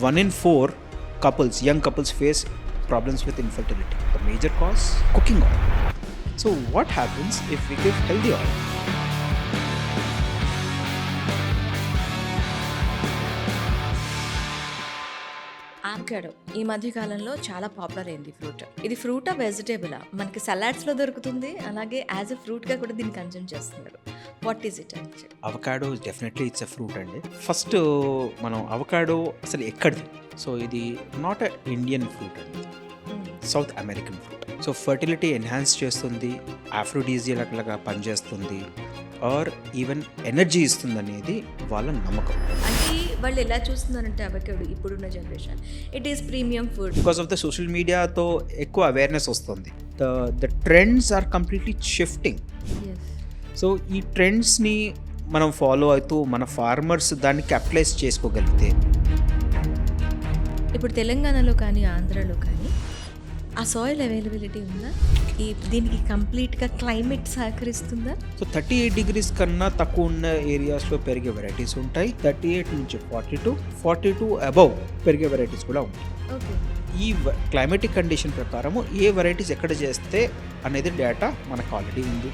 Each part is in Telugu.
1 in 4 couples, young couples, face problems with infertility. The major cause, cooking oil. So what happens if we give healthy oil? Avocado ఈ మధ్య కాలంలో చాలా పాపులర్ అయింది ఫ్రూట్. ఇది ఫ్రూటా వెజిటేబులా? మనకి సలాడ్స్లో దొరుకుతుంది, అలాగే యాజ్ ఎ ఫ్రూట్గా కూడా దీన్ని కన్జ్యూమ్ చేస్తున్నారు. What is it actually? Avocado definitely it's a fruit అండి. ఫస్ట్ మనం అవకాడో అసలు ఎక్కడిది? సో ఇది నాట్ ఎ ఇండియన్ ఫ్రూట్ అండి, south American fruit. So fertility enhance చేస్తుంది, ఆఫ్రోడీజియాక్ లాగా పనిచేస్తుంది, ఆర్ ఈవెన్ ఎనర్జీ ఇస్తుంది అనేది వాళ్ళ నమ్మకం. అంటే వాళ్ళు ఎలా చూస్తున్నారంటే అవకాడో ఇప్పుడున్న generation it is premium food. Because of the social మీడియాతో ఎక్కువ అవేర్నెస్ వస్తుంది. The trends are completely shifting. So ఈ ట్రెండ్స్ని మనం ఫాలో అవుతూ మన ఫార్మర్స్ దాన్ని క్యాపిటలైజ్ చేసుకోగలిగితే, ఇప్పుడు తెలంగాణలో కానీ ఆంధ్రాలో కానీ ఆ సాయిల్ అవైలబిలిటీ ఉందా? దీనికి కంప్లీట్గా క్లైమేట్ సహకరిస్తుందా? సో 38 degrees కన్నా తక్కువ ఉన్న ఏరియాస్లో పెరిగే వెరైటీస్ ఉంటాయి. 38 నుంచి 42 అబవ్ పెరిగే వెరైటీస్ కూడా ఉంటాయి. ఓకే. ఈ క్లైమేటిక్ కండిషన్ ప్రకారము ఏ వెరైటీస్ ఎక్కడ చేస్తే అనేది డేటా మనకు ఆల్రెడీ ఉంది.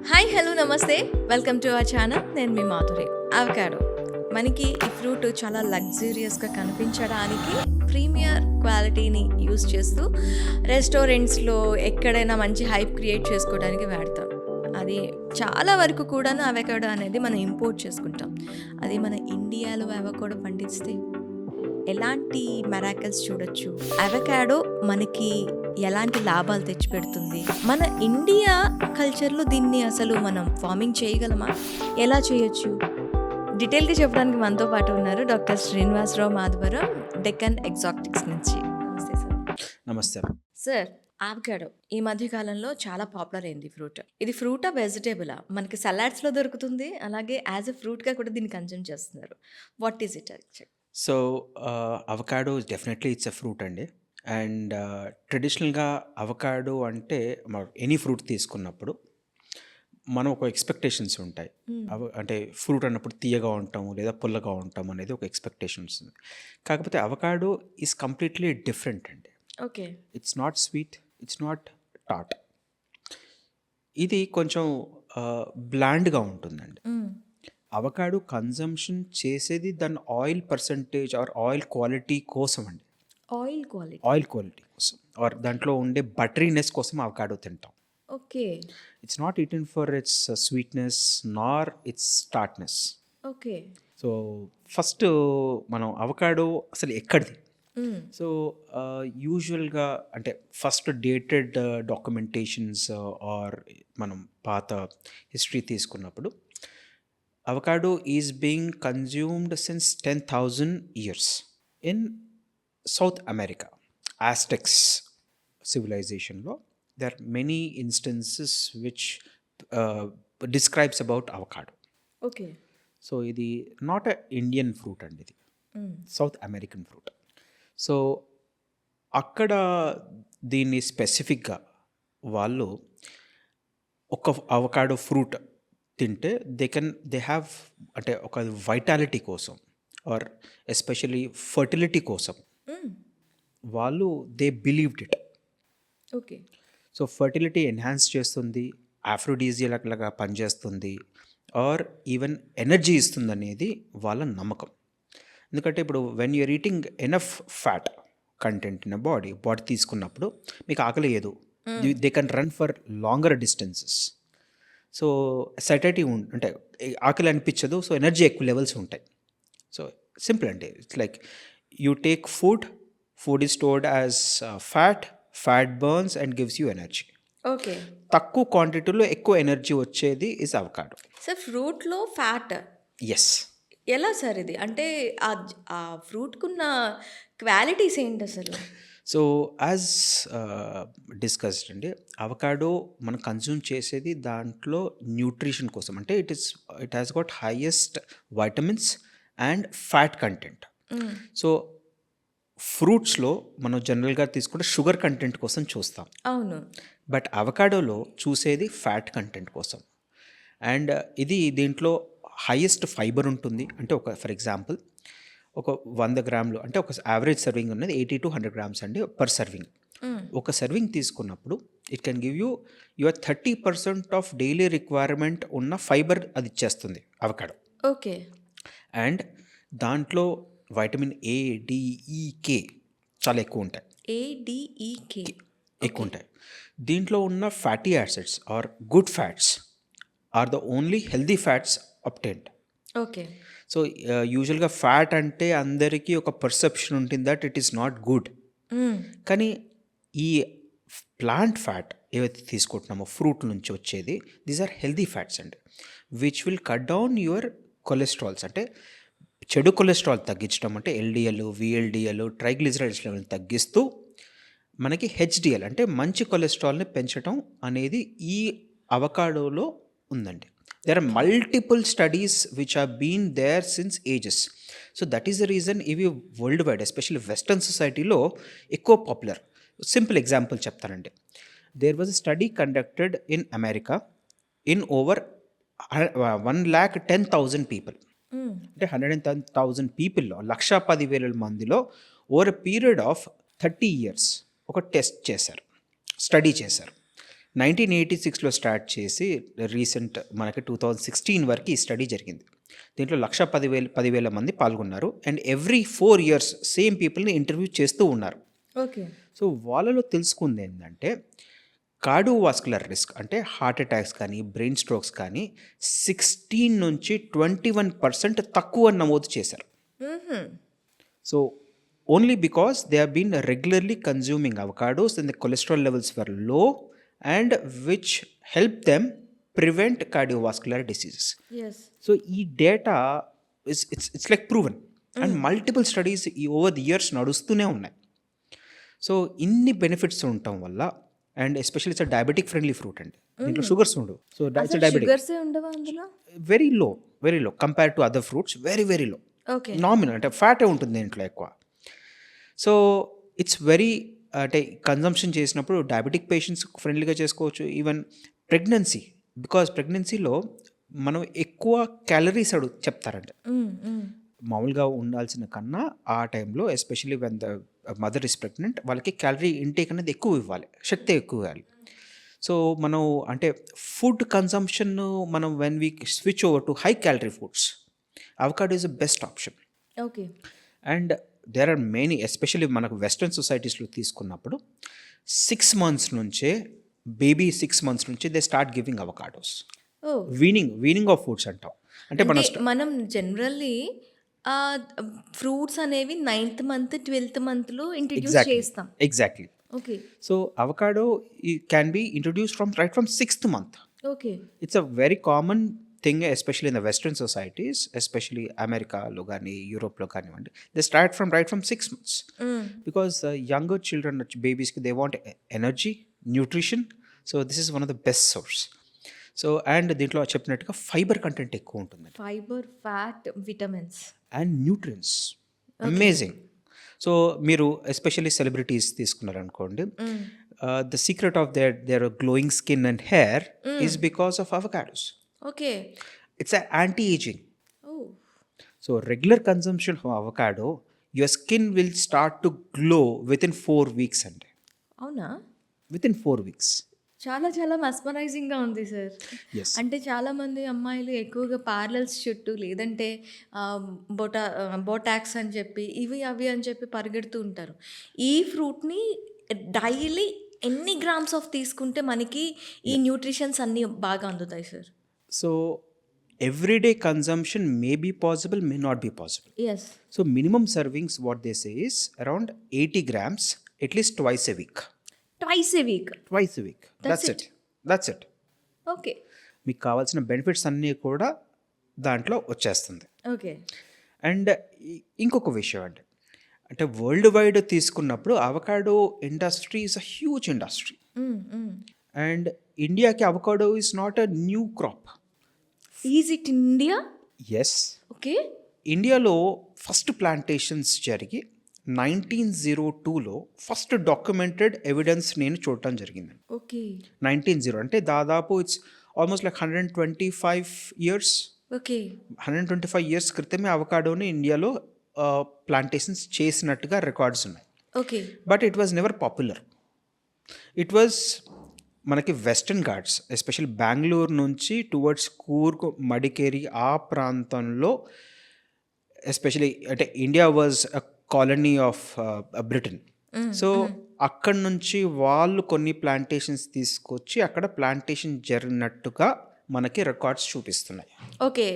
హాయ్, హలో, నమస్తే, వెల్కమ్ టు అవర్ ఛానల్. నేను మీ మాధురి. అవకాడో మనకి ఈ ఫ్రూట్ చాలా లగ్జూరియస్గా కనిపించడానికి ప్రీమియర్ క్వాలిటీని యూస్ చేస్తూ రెస్టారెంట్స్లో ఎక్కడైనా మంచి హైప్ క్రియేట్ చేసుకోవడానికి వాడతాం. అది చాలా వరకు కూడా అవకాడో అనేది మనం ఇంపోర్ట్ చేసుకుంటాం. అది మన ఇండియాలో అవకాడో పండిస్తే ఎలాంటి మెరాకల్స్ చూడొచ్చు, అవకాడో మనకి ఎలాంటి లాభాలు తెచ్చిపెడుతుంది, మన ఇండియా కల్చర్లో దీన్ని అసలు మనం ఫార్మింగ్ చేయగలమా, ఎలా చేయొచ్చు, డీటెయిల్గా చెప్పడానికి మనతో పాటు ఉన్నారు డాక్టర్ శ్రీనివాసరావు మాధవరం, డెక్కన్ ఎగ్జాటిక్స్ నుంచి. నమస్తే సార్. నమస్తే. సార్, ఆవకాడో ఈ మధ్య కాలంలో చాలా పాపులర్ అయింది ఫ్రూట్. ఇది ఫ్రూటా వెజిటేబులా? మనకి సలాడ్స్లో దొరుకుతుంది, అలాగే యాజ్ ఎ ఫ్రూట్గా కూడా దీన్ని కన్జ్యూమ్ చేస్తున్నారు. What is it actually? So avocado definitely it's a fruit అండి. అండ్ ట్రెడిషనల్గా అవకాడో అంటే ఎనీ ఫ్రూట్ తీసుకున్నప్పుడు మనం ఒక ఎక్స్పెక్టేషన్స్ ఉంటాయి. అంటే ఫ్రూట్ అన్నప్పుడు తీయగా ఉంటాము లేదా పుల్లగా ఉంటాము అనేది ఒక ఎక్స్పెక్టేషన్స్ ఉంది. కాకపోతే అవకాడో ఈజ్ కంప్లీట్లీ డిఫరెంట్ అండి. Okay. It's not sweet, it's not టాట్. ఇది కొంచెం బ్లాండ్గా ఉంటుందండి. అవకాడో కన్జంప్షన్ చేసేది దాని oil percentage or oil quality కోసం అండి. ఆయిల్ క్వాలిటీ కోసం ఆర్ దాంట్లో ఉండే బటరీనెస్ కోసం అవకాడో తింటాం. Okay. It's not eaten for it's sweetness Nar it's టార్ట్నెస్. Okay. So first మనం అవకాడో అసలు ఎక్కడిది? సో యూజువల్గా అంటే ఫస్ట్ డేటెడ్ డాక్యుమెంటేషన్స్ ఆర్ మనం పాత హిస్టరీ తీసుకున్నప్పుడు avocado is being consumed since 10,000 years in South America. Aztecs civilization lo there are many instances which describes about avocado. Okay. So ఇది నాట్ ఎ ఇండియన్ ఫ్రూట్ అండి, ఇది సౌత్ అమెరికన్ ఫ్రూట్. సో అక్కడ దీన్ని స్పెసిఫిక్గా వాళ్ళు ఒక అవకాడో ఫ్రూట్ తింటే దే హ్యావ్ అంటే ఒక వైటాలిటీ కోసం ఆర్ ఎస్పెషలీ ఫర్టిలిటీ కోసం వాళ్ళు they believed it. Okay. So fertility enhance చేస్తుంది, ఆఫ్రోడీజియాక్ లాగా పనిచేస్తుంది, ఆర్ ఈవెన్ ఎనర్జీ ఇస్తుంది అనేది వాళ్ళ నమ్మకం. ఎందుకంటే ఇప్పుడు when you're eating enough fat content in body తీసుకున్నప్పుడు మీకు ఆకలి లేదు, they can run for longer distances. So satiety అంటే ఆకలి అనిపించదు, సో ఎనర్జీ ఎక్కువ లెవెల్స్ ఉంటాయి. సో సింపుల్ అంటే it's like you take food is stored as fat burns and gives you energy. Okay. తక్కువ క్వాంటిటీలో ఎక్కువ ఎనర్జీ వచ్చేది ఇస్ అవకాడో. సార్, ఫ్రూట్లో ఫ్యాట్ ఎస్. ఎలా సార్ ఇది? అంటే ఆ ఫ్రూట్కున్న క్వాలిటీస్ ఏంటి అసలు? సో యాజ్ డిస్కస్డ్ అండి, అవకాడో మనం కన్జ్యూమ్ చేసేది దాంట్లో న్యూట్రిషన్ కోసం. అంటే it has got highest vitamins and fat content. So ఫ్రూట్స్‌లో మనం జనరల్‌గా తీసుకుంటే షుగర్ కంటెంట్ కోసం చూస్తాం. అవును. బట్ అవకాడోలో చూసేది ఫ్యాట్ కంటెంట్ కోసం. అండ్ ఇది దీంట్లో హైయెస్ట్ ఫైబర్ ఉంటుంది. అంటే ఫర్ ఎగ్జాంపుల్ ఒక 100 గ్రాములు అంటే ఒక యావరేజ్ సర్వింగ్ ఉన్నది 80-100 గ్రామ్స్ అండి పర్ సర్వింగ్. ఒక సర్వింగ్ తీసుకున్నప్పుడు it can give you your 30% of daily requirement ఉన్న ఫైబర్ అది ఇచ్చేస్తుంది అవకాడో. ఓకే. అండ్ దాంట్లో వైటమిన్ ఏ, డి, ఈ, కే చాలా ఎక్కువ ఉంటాయి. ADEK. ఎక్కువ ఉంటాయి. దీంట్లో ఉన్న fatty acids are good fats are the only healthy fats obtained. Okay. So యూజువల్గా ఫ్యాట్ అంటే అందరికీ ఒక పర్సెప్షన్ ఉంటుంది that it is not good. కానీ ఈ ప్లాంట్ ఫ్యాట్ ఏవైతే తీసుకుంటున్నామో ఫ్రూట్ నుంచి వచ్చేది దీస్ ఆర్ హెల్దీ ఫ్యాట్స్ అండి which will cut down your cholesterols. అంటే చెడు కొలెస్ట్రాల్ తగ్గించడం అంటే ఎల్డిఎల్, విఎల్డిఎల్, ట్రైగ్లిజరైడ్స్ లెవెల్ తగ్గిస్తూ మనకి హెచ్డిఎల్ అంటే మంచి కొలెస్ట్రాల్ని పెంచడం అనేది ఈ అవకాడోలో ఉందండి. There are multiple studies which are been there since ages. So that is the reason ఇవి వరల్డ్ వైడ్ ఎస్పెషల్లీ వెస్టర్న్ సొసైటీలో ఎక్కువ పాపులర్. సింపుల్ ఎగ్జాంపుల్ చెప్తానండి. There was a study conducted in America in over 110,000 people. అంటే 110,000 పీపుల్లో 110,000 మందిలో over a period of 30 years ఒక టెస్ట్ చేశారు, స్టడీ చేశారు. 1986లో స్టార్ట్ చేసి రీసెంట్ మనకి 2016 వరకు ఈ స్టడీ జరిగింది. దీంట్లో 110,000 మంది పాల్గొన్నారు. అండ్ ఎవ్రీ 4 years సేమ్ పీపుల్ని ఇంటర్వ్యూ చేస్తూ ఉన్నారు. ఓకే. సో వాళ్ళలో తెలుసుకుంది ఏంటంటే కార్డియోవాస్కులర్ రిస్క్ అంటే హార్ట్ అటాక్స్ కానీ బ్రెయిన్ స్ట్రోక్స్ కానీ 16 నుంచి 21% తక్కువ నమోదు చేశారు. So only because they have been regularly consuming avocados and the cholesterol levels were low and which help them prevent cardiovascular diseases. So ఈ data it's like proven and multiple studies ఈ ఓవర్ ది ఇయర్స్ నడుస్తూనే ఉన్నాయి. సో ఇన్ని బెనిఫిట్స్ ఉండటం వల్ల and especially it's diabetic friendly fruit అండి. దీంట్లో షుగర్స్ ఉండవు. So it's diabetic very low compare to other fruits, very low. Okay. Nominal అంటే ఫ్యాటే ఉంటుంది దీంట్లో ఎక్కువ. సో ఇట్స్ వెరీ అంటే కన్జంప్షన్ చేసినప్పుడు డయాబెటిక్ పేషెంట్స్ ఫ్రెండ్లీగా చేసుకోవచ్చు. ఈవెన్ ప్రెగ్నెన్సీ, బికాజ్ ప్రెగ్నెన్సీలో మనం ఎక్కువ క్యాలరీస్ చెప్తారంట మామూలుగా ఉండాల్సిన కన్నా ఆ టైంలో especially when the mother is pregnant వాళ్ళకి క్యాలరీ ఇంటేక్ అనేది ఎక్కువ ఇవ్వాలి, శక్తి ఎక్కువ ఇవ్వాలి. సో మనం అంటే ఫుడ్ కన్సంప్షన్ మనం when we switch over to high calorie foods avocado is the best option. Okay. And there are many especially మనకు వెస్ట్రన్ సొసైటీస్లో తీసుకున్నప్పుడు 6 months నుంచే బేబీ 6 months నుంచి they start giving avocados. Weaning off foods అంటాం. అంటే మనం జనరల్లీ ఫ్రూట్స్ అనేవి 9th month 12th monthలో ఇంట్రడ్యూస్ చేస్తాం. Exactly. Okay. So avocado can be introduce right from 6th month. Okay. It's a very common thing especially in the western societies, especially అమెరికాలో కానీ యూరోప్లో కానివ్వండి. They start from right from 6 months because younger children బేబీస్కి they want energy, nutrition. So this is one of the best source. So and దీంట్లో చెప్పినట్టుగా ఫైబర్ కంటెంట్ ఎక్కువ ఉంటుంది. Fibre, fat, vitamins and nutrients amazing. So మీరు ఎస్పెషల్లీ సెలబ్రిటీస్ తీసుకున్నారనుకోండి, the secret of their glowing skin and hair is because of avocados. Okay. It's anti ageing. So regular consumption of avocado your skin will start to glow within 4 weeks అండి. అవునా? Within 4 weeks. చాలా మెస్మరైజింగ్గా ఉంది సార్. ఎస్. అంటే చాలామంది అమ్మాయిలు ఎక్కువగా పార్లర్స్ చుట్టూ లేదంటే బోటాక్స్ అని చెప్పి ఇవి అవి అని చెప్పి పరిగెడుతూ ఉంటారు. ఈ ఫ్రూట్ని డైలీ ఎన్ని గ్రామ్స్ ఆఫ్ తీసుకుంటే మనకి ఈ న్యూట్రిషన్స్ అన్నీ బాగా అందుతాయి sir? So everyday consumption may be possible, may not be possible. Yes. So minimum servings what they say is around 80 grams at least twice a week. Twice a week. That's it. Okay. మీకు కావాల్సిన బెనిఫిట్స్ అన్నీ కూడా దాంట్లో వచ్చేస్తుంది. ఓకే. అండ్ ఇంకొక విషయం అంటే వరల్డ్ వైడ్ తీసుకున్నప్పుడు avocado industry is a huge industry. And ఇండియాకి avocado is not a new crop. Is it India? Yes. Okay. ఇండియాలో ఫస్ట్ ప్లాంటేషన్స్ జరిగి 1902లో ఫస్ట్ డాక్యుమెంటెడ్ ఎవిడెన్స్ నేను చూడటం జరిగింది. ఓకే. 1900 అంటే దాదాపు it's almost like 125 years. Okay. 125 years క్రితమే అవకాడోని ఇండియాలో ప్లాంటేషన్స్ చేసినట్టుగా రికార్డ్స్ ఉన్నాయి. Okay. But it was never popular. It was మనకి వెస్టర్న్ ఘాట్స్ ఎస్పెషల్లీ బెంగళూరు నుంచి టువర్డ్స్ కూర్గ్, మడికేరి ఆ ప్రాంతంలో ఎస్పెషలీ అంటే India was a colony of Britain. So అక్కడి నుంచి వాళ్ళు కొన్ని ప్లాంటేషన్స్ తీసుకొచ్చి అక్కడ ప్లాంటేషన్ జరిగినట్టుగా మనకి రికార్డ్స్ చూపిస్తున్నాయి. ఓకే.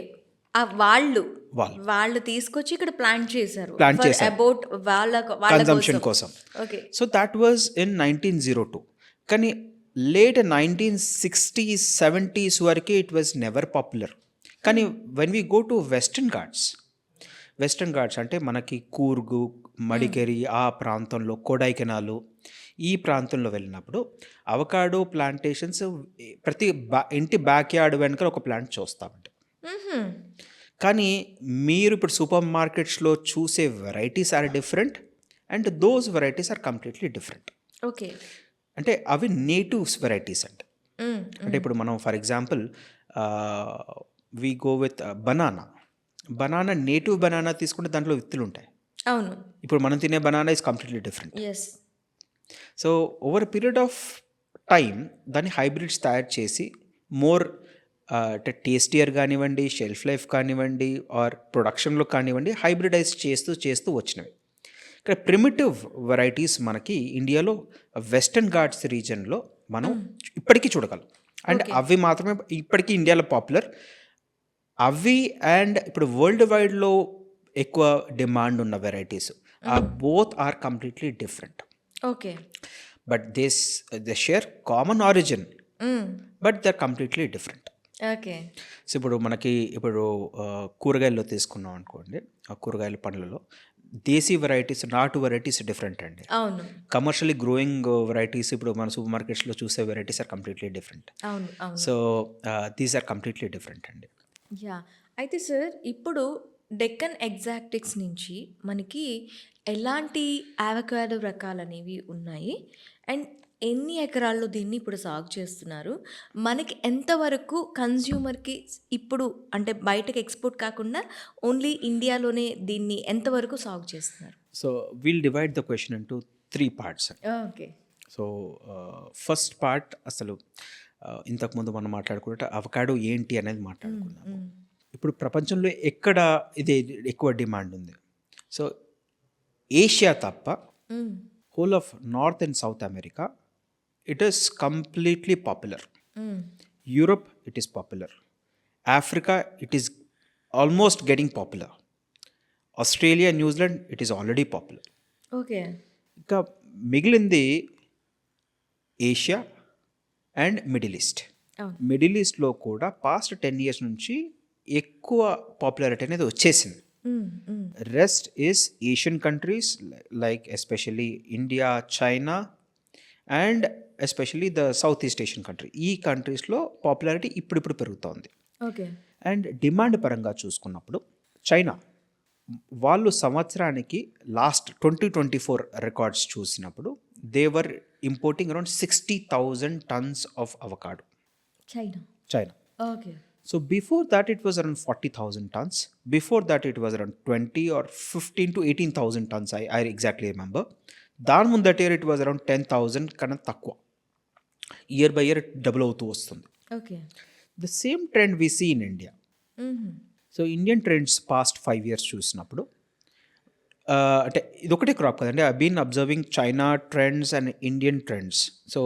వాళ్ళు వాళ్ళు. వాళ్ళు తీసుకొచ్చి ఇక్కడ ప్లాంట్ చేశారు. Plant For చేశారు. about వాళ్ళ కన్సంప్షన్ కోసం. Okay. So that was in 1902. కానీ లేట్ 1960s 70s వరకు ఇట్ వాజ్ నెవర్ పాపులర్. కానీ when we go to western ghats అంటే మనకి కూర్గు, మడికేరి ఆ ప్రాంతంలో, కొడైకెనాలు ఈ ప్రాంతంలో వెళ్ళినప్పుడు అవకాడో ప్లాంటేషన్స్ ప్రతి ఇంటి బ్యాక్ యార్డ్ వెనకాల ఒక ప్లాంట్ చూస్తామంట. కానీ మీరు ఇప్పుడు సూపర్ మార్కెట్స్లో చూసే varieties are different and those varieties are completely different. Okay. అంటే అవి నేటివ్స్ వెరైటీస్ అంట. అంటే ఇప్పుడు మనం for example we go with banana native banana తీసుకుంటే దాంట్లో విత్తులు ఉంటాయి. అవును. ఇప్పుడు మనం తినే banana is completely different. Yes. So over period of time దాన్ని హైబ్రిడ్స్ తయారు చేసి మోర్ అంటే టేస్టియర్ కానివ్వండి, షెల్ఫ్ లైఫ్ కానివ్వండి, ఆర్ ప్రొడక్షన్లో కానివ్వండి, హైబ్రిడైజ్ చేస్తూ వచ్చినవి. ఇక్కడ ప్రిమిటివ్ వెరైటీస్ మనకి ఇండియాలో వెస్టర్న్ ఘాట్స్ రీజన్లో మనం ఇప్పటికీ చూడగలం. అండ్ అవి మాత్రమే ఇప్పటికీ ఇండియాలో పాపులర్. అవి అండ్ ఇప్పుడు వరల్డ్ వైడ్లో ఎక్కువ డిమాండ్ ఉన్న varieties both are completely different. Okay. But they share common origin but they are completely different. Okay. So ఇప్పుడు మనకి కూరగాయల్లో తీసుకున్నాం అనుకోండి, ఆ కూరగాయల పండ్లలో దేశీ వెరైటీస్, నాటు వెరైటీస్ డిఫరెంట్ అండి. అవును. కమర్షియలీ గ్రోయింగ్ వెరైటీస్ ఇప్పుడు మన సూపర్ మార్కెట్స్లో చూసే వెరైటీస్ ఆర్ కంప్లీట్లీ డిఫరెంట్. అవును. అవును. So these are completely different అండి. యా. అయితే సార్ ఇప్పుడు డెక్కన్ ఎగ్జాక్టిక్స్ నుంచి మనకి ఎలాంటి అవకాడో రకాలనేవి ఉన్నాయి అండ్ ఎన్ని ఎకరాల్లో దీన్ని ఇప్పుడు సాగు చేస్తున్నారు, మనకి ఎంతవరకు కన్జ్యూమర్కి ఇప్పుడు అంటే బయటకు ఎక్స్పోర్ట్ కాకుండా ఓన్లీ ఇండియాలోనే దీన్ని ఎంతవరకు సాగు చేస్తున్నారు? So we'll divide the question into 3 parts. Okay. So first part అసలు ఇంతకుముందు మనం మాట్లాడుకుంటే అవకాడో ఏంటి అనేది మాట్లాడుకున్నాము. ఇప్పుడు ప్రపంచంలో ఎక్కడ ఇది ఎక్కువ డిమాండ్ ఉంది? సో ఏషియా తప్ప whole of north and south America it is completely popular. Europe it is popular. Africa it is almost getting popular. Australia, New Zealand it is already popular. Okay. ఇంకా మిగిలింది Asia and middle east. Middle ఈస్ట్లో కూడా పాస్ట్ 10 years నుంచి ఎక్కువ పాపులారిటీ అనేది వచ్చేసింది. Rest is Asian countries like especially India, China and especially the south east Asian country. ఈ కంట్రీస్లో పాపులారిటీ ఇప్పుడు పెరుగుతోంది. ఓకే. అండ్ డిమాండ్ పరంగా చూసుకున్నప్పుడు చైనా వాళ్ళు సంవత్సరానికి లాస్ట్ 2024 రికార్డ్స్ చూసినప్పుడు they were importing around 60,000 tons of avocado. China. Okay. So before that it was around 40,000 tons. Before that it was around 20 or 15 to 18,000 tons. I exactly remember. దాని ముందట ఇయర్ ఇట్ వాజ్ అరౌండ్ 10,000 కన్నా తక్కువ. ఇయర్ బై ఇయర్ డబుల్ అవుతూ వస్తుంది. Okay. The same trend we see in India. So Indian trends past 5 years చూసినప్పుడు అంటే ఇదొకటే క్రాప్ కదండి. I been observing China trends and Indian trends. So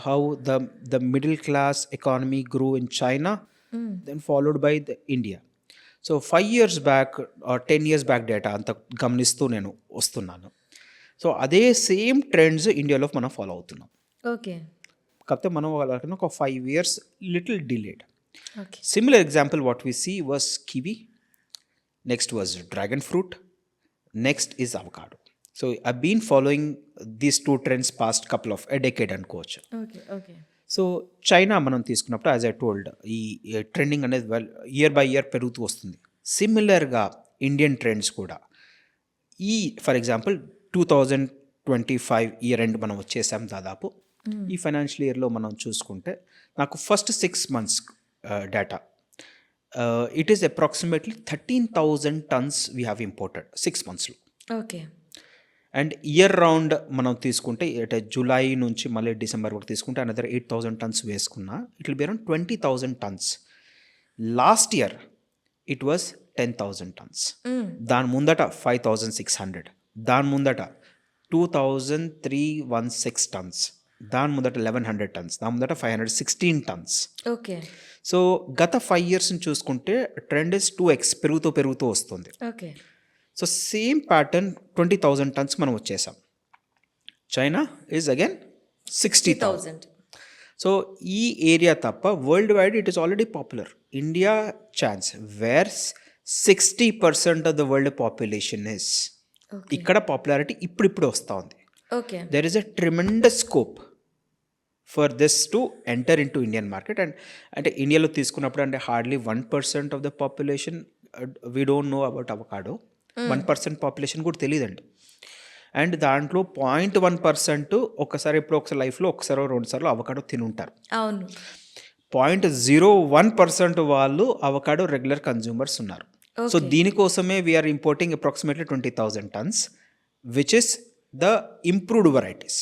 how the middle class economy grew in China then followed by the India. So 5 years back or 10 years back data అంత గమనిస్తూ నేను వస్తున్నాను. సో అదే సేమ్ ట్రెండ్స్ ఇండియాలో మనం ఫాలో అవుతున్నాం. ఓకే. కాకపోతే మనం వాళ్ళకన్నా ఒక 5 years little delayed. Okay. Similar example what we see was kiwi, next was dragon fruit, next is avocado. So I've been following these two trends past couple of a decade అనుకోవచ్చు. ఓకే. ఓకే. సో చైనా మనం తీసుకున్నప్పుడు యాజ్ ఐ టోల్డ్ ఈ ట్రెండింగ్ అనేది ఇయర్ బై ఇయర్ పెరుగుతూ వస్తుంది. సిమిలర్గా ఇండియన్ ట్రెండ్స్ కూడా ఈ ఫర్ ఎగ్జాంపుల్ 2025 ఇయర్ ఎండ్ మనం వచ్చేసాం దాదాపు. ఈ ఫైనాన్షియల్ ఇయర్లో మనం చూసుకుంటే నాకు first 6 months data it is approximately 13,000 tons we have imported 6 monthsలో. ఓకే. అండ్ ఇయర్ రౌండ్ మనం తీసుకుంటే అంటే జూలై నుంచి మళ్ళీ డిసెంబర్ వరకు తీసుకుంటే అనదర్ 8,000 tons వేసుకున్నా it will be around 20,000 tons. Last year it was 10,000 tons. దాని ముందట 5,600, దాని ముందట 2,316 tons, దాని ముందట 1,100 tons, దాని ముందట 516 tons. ఓకే. సో గత 5 yearsని చూసుకుంటే ట్రెండ్ ఇస్ 2x పెరుగుతూ వస్తుంది. Okay. So same pattern 20,000 tons మనం వచ్చేసాం. China is again 60,000. 60,000. సో ఈ ఏరియా తప్ప world wide it is already popular. India chance where 60% of the world population is. Okay. ఇక్కడ పాపులారిటీ ఇప్పుడిప్పుడు వస్తూ ఉంది. Okay. There is a tremendous scope for this to enter in to Indian market. And అంటే ఇండియాలో తీసుకున్నప్పుడు అంటే hardly 1% of the population we don't know about avocado. 1% population కూడా తెలియదండి. అండ్ దాంట్లో 0.1% ఒకసారి ఎప్పుడో ఒకసారి లైఫ్లో ఒకసారో 2 సార్లు అవకాడో తిని ఉంటారు. అవును. 0.01% వాళ్ళు అవకాడో రెగ్యులర్ కన్జ్యూమర్స్ ఉన్నారు. సో దీనికోసమే we are importing approximately 20,000 tons, which is the improved varieties.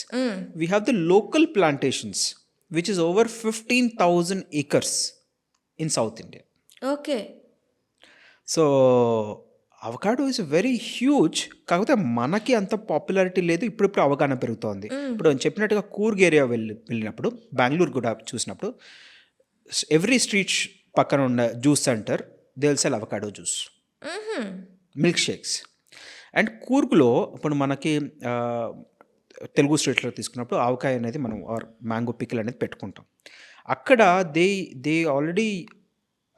We have the local plantations which is over 15,000 acres in South India. Okay. So avocado is very huge. కాకపోతే మనకి అంత పాపులారిటీ లేదు. ఇప్పుడిప్పుడు అవగాహన పెరుగుతోంది. ఇప్పుడు నేను చెప్పినట్టుగా కూర్గ్ ఏరియా వెళ్ళినప్పుడు, బెంగళూరు కూడా చూసినప్పుడు ఎవ్రీ స్ట్రీట్ పక్కన ఉన్న juice centre they will sell avocado juice, milkshakes. And కూర్గ్లో ఇప్పుడు మనకి తెలుగు స్టేట్లో తీసుకున్నప్పుడు ఆవకాయ అనేది మనం ఆర్ మ్యాంగో పికిల్ అనేది పెట్టుకుంటాం. అక్కడ they already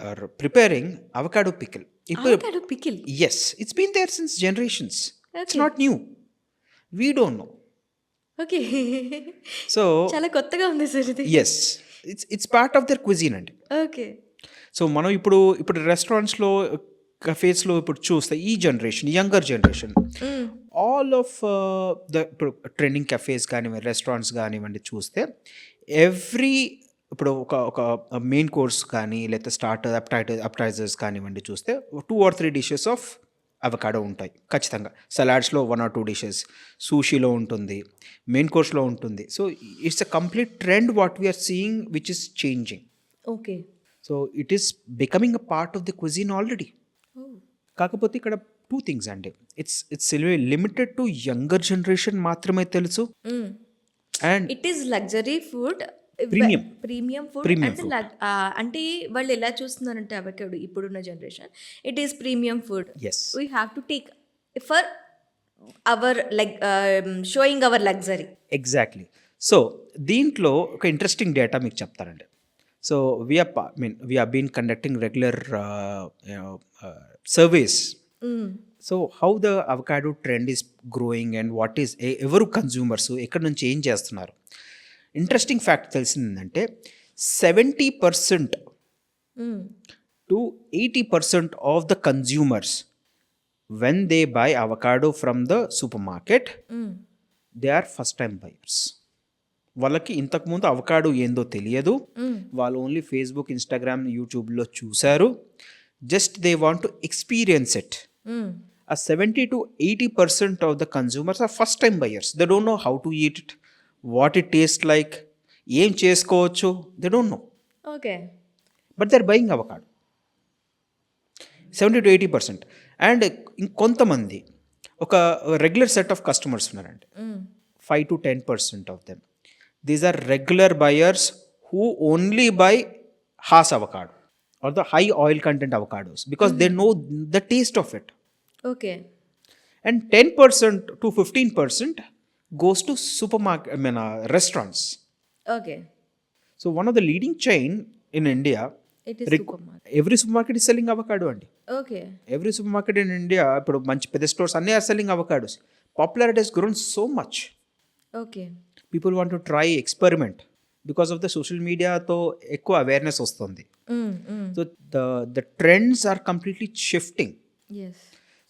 are preparing avocado pickle. Avocado pickle. Yes, it's been there since generations. It's not new. We don't know. Okay. So చాలా కొత్తగా ఉంది సార్ ఇది. yes, it's part of their cuisine అండి. ఓకే. సో మనం ఇప్పుడు రెస్టారెంట్స్లో కఫేస్లో ఇప్పుడు చూస్తే ఈ generation younger generation all of the ఇప్పుడు ట్రెండింగ్ కఫేస్ కానివ్వండి, రెస్టారెంట్స్ కానివ్వండి చూస్తే ఎవ్రీ ఇప్పుడు ఒక మెయిన్ కోర్స్ కానీ లేకపోతే స్టార్టర్ అప్టైజర్స్ కానివ్వండి చూస్తే 2 or 3 dishes ఆఫ్ అవకాడో ఉంటాయి ఖచ్చితంగా. సలాడ్స్లో 1 or 2 dishes, సూషీలో ఉంటుంది, మెయిన్ కోర్స్లో ఉంటుంది. So it's a complete trend what we are seeing which is changing. Okay. So it is becoming a part of the cuisine already. కాకపోతే ఇక్కడ 2 things అండి. It's limited to younger generation మాత్రమే తెలుసు. And it is luxury food, premium food. అంటే వాళ్ళు ఎలా చూస్తున్నారంటే అవకాడో ఇప్పుడున్న generation it is premium food. We have to take for our showing our luxury. Exactly. So దీంట్లో ఒక ఇంట్రెస్టింగ్ డేటా మీకు చెప్తానండి. So we are been conducting regular surveys. So how the avocado trend is growing and what is ఎవరు కన్జ్యూమర్స్ ఎక్కడి నుంచి ఏం చేస్తున్నారు. ఇంట్రెస్టింగ్ ఫ్యాక్ట్ తెలిసిందంటే 70% to 80% of the consumers when they buy avocado from the super market they are first time buyers. వాళ్ళకి ఇంతకుముందు అవకాడో ఏందో తెలియదు. వాళ్ళు ఓన్లీ ఫేస్బుక్, ఇన్స్టాగ్రామ్, యూట్యూబ్లో చూశారు. Just they want to experience it. ఆ 70 to 80% of the consumers are first time buyers. They don't know how to eat it, what it taste like, ఏం చేసుకోవచ్చు, they don't know. Okay. But they are buying avocado 70 to 80%. And ఇంకొంతమంది ఒక రెగ్యులర్ సెట్ ఆఫ్ కస్టమర్స్ ఉన్నారండి, 5 to 10% of them. These are regular buyers who only buy Hass avocado or the high oil content avocados because they know the taste of it. Okay. And 10% to 15% goes to supermarket, restaurants. Okay. So one of the leading chain in India, it is supermarket. Every supermarket is selling avocado andi. Okay. Every supermarket in India, ఇప్పుడు మంచి పెద్ద స్టోర్స్ అన్నీ are selling avocados. Popularity has grown so much. Okay. People want to try, experiment. Because of the social మీడియాతో ఎక్కువ అవేర్నెస్ వస్తుంది. So the trends are completely shifting.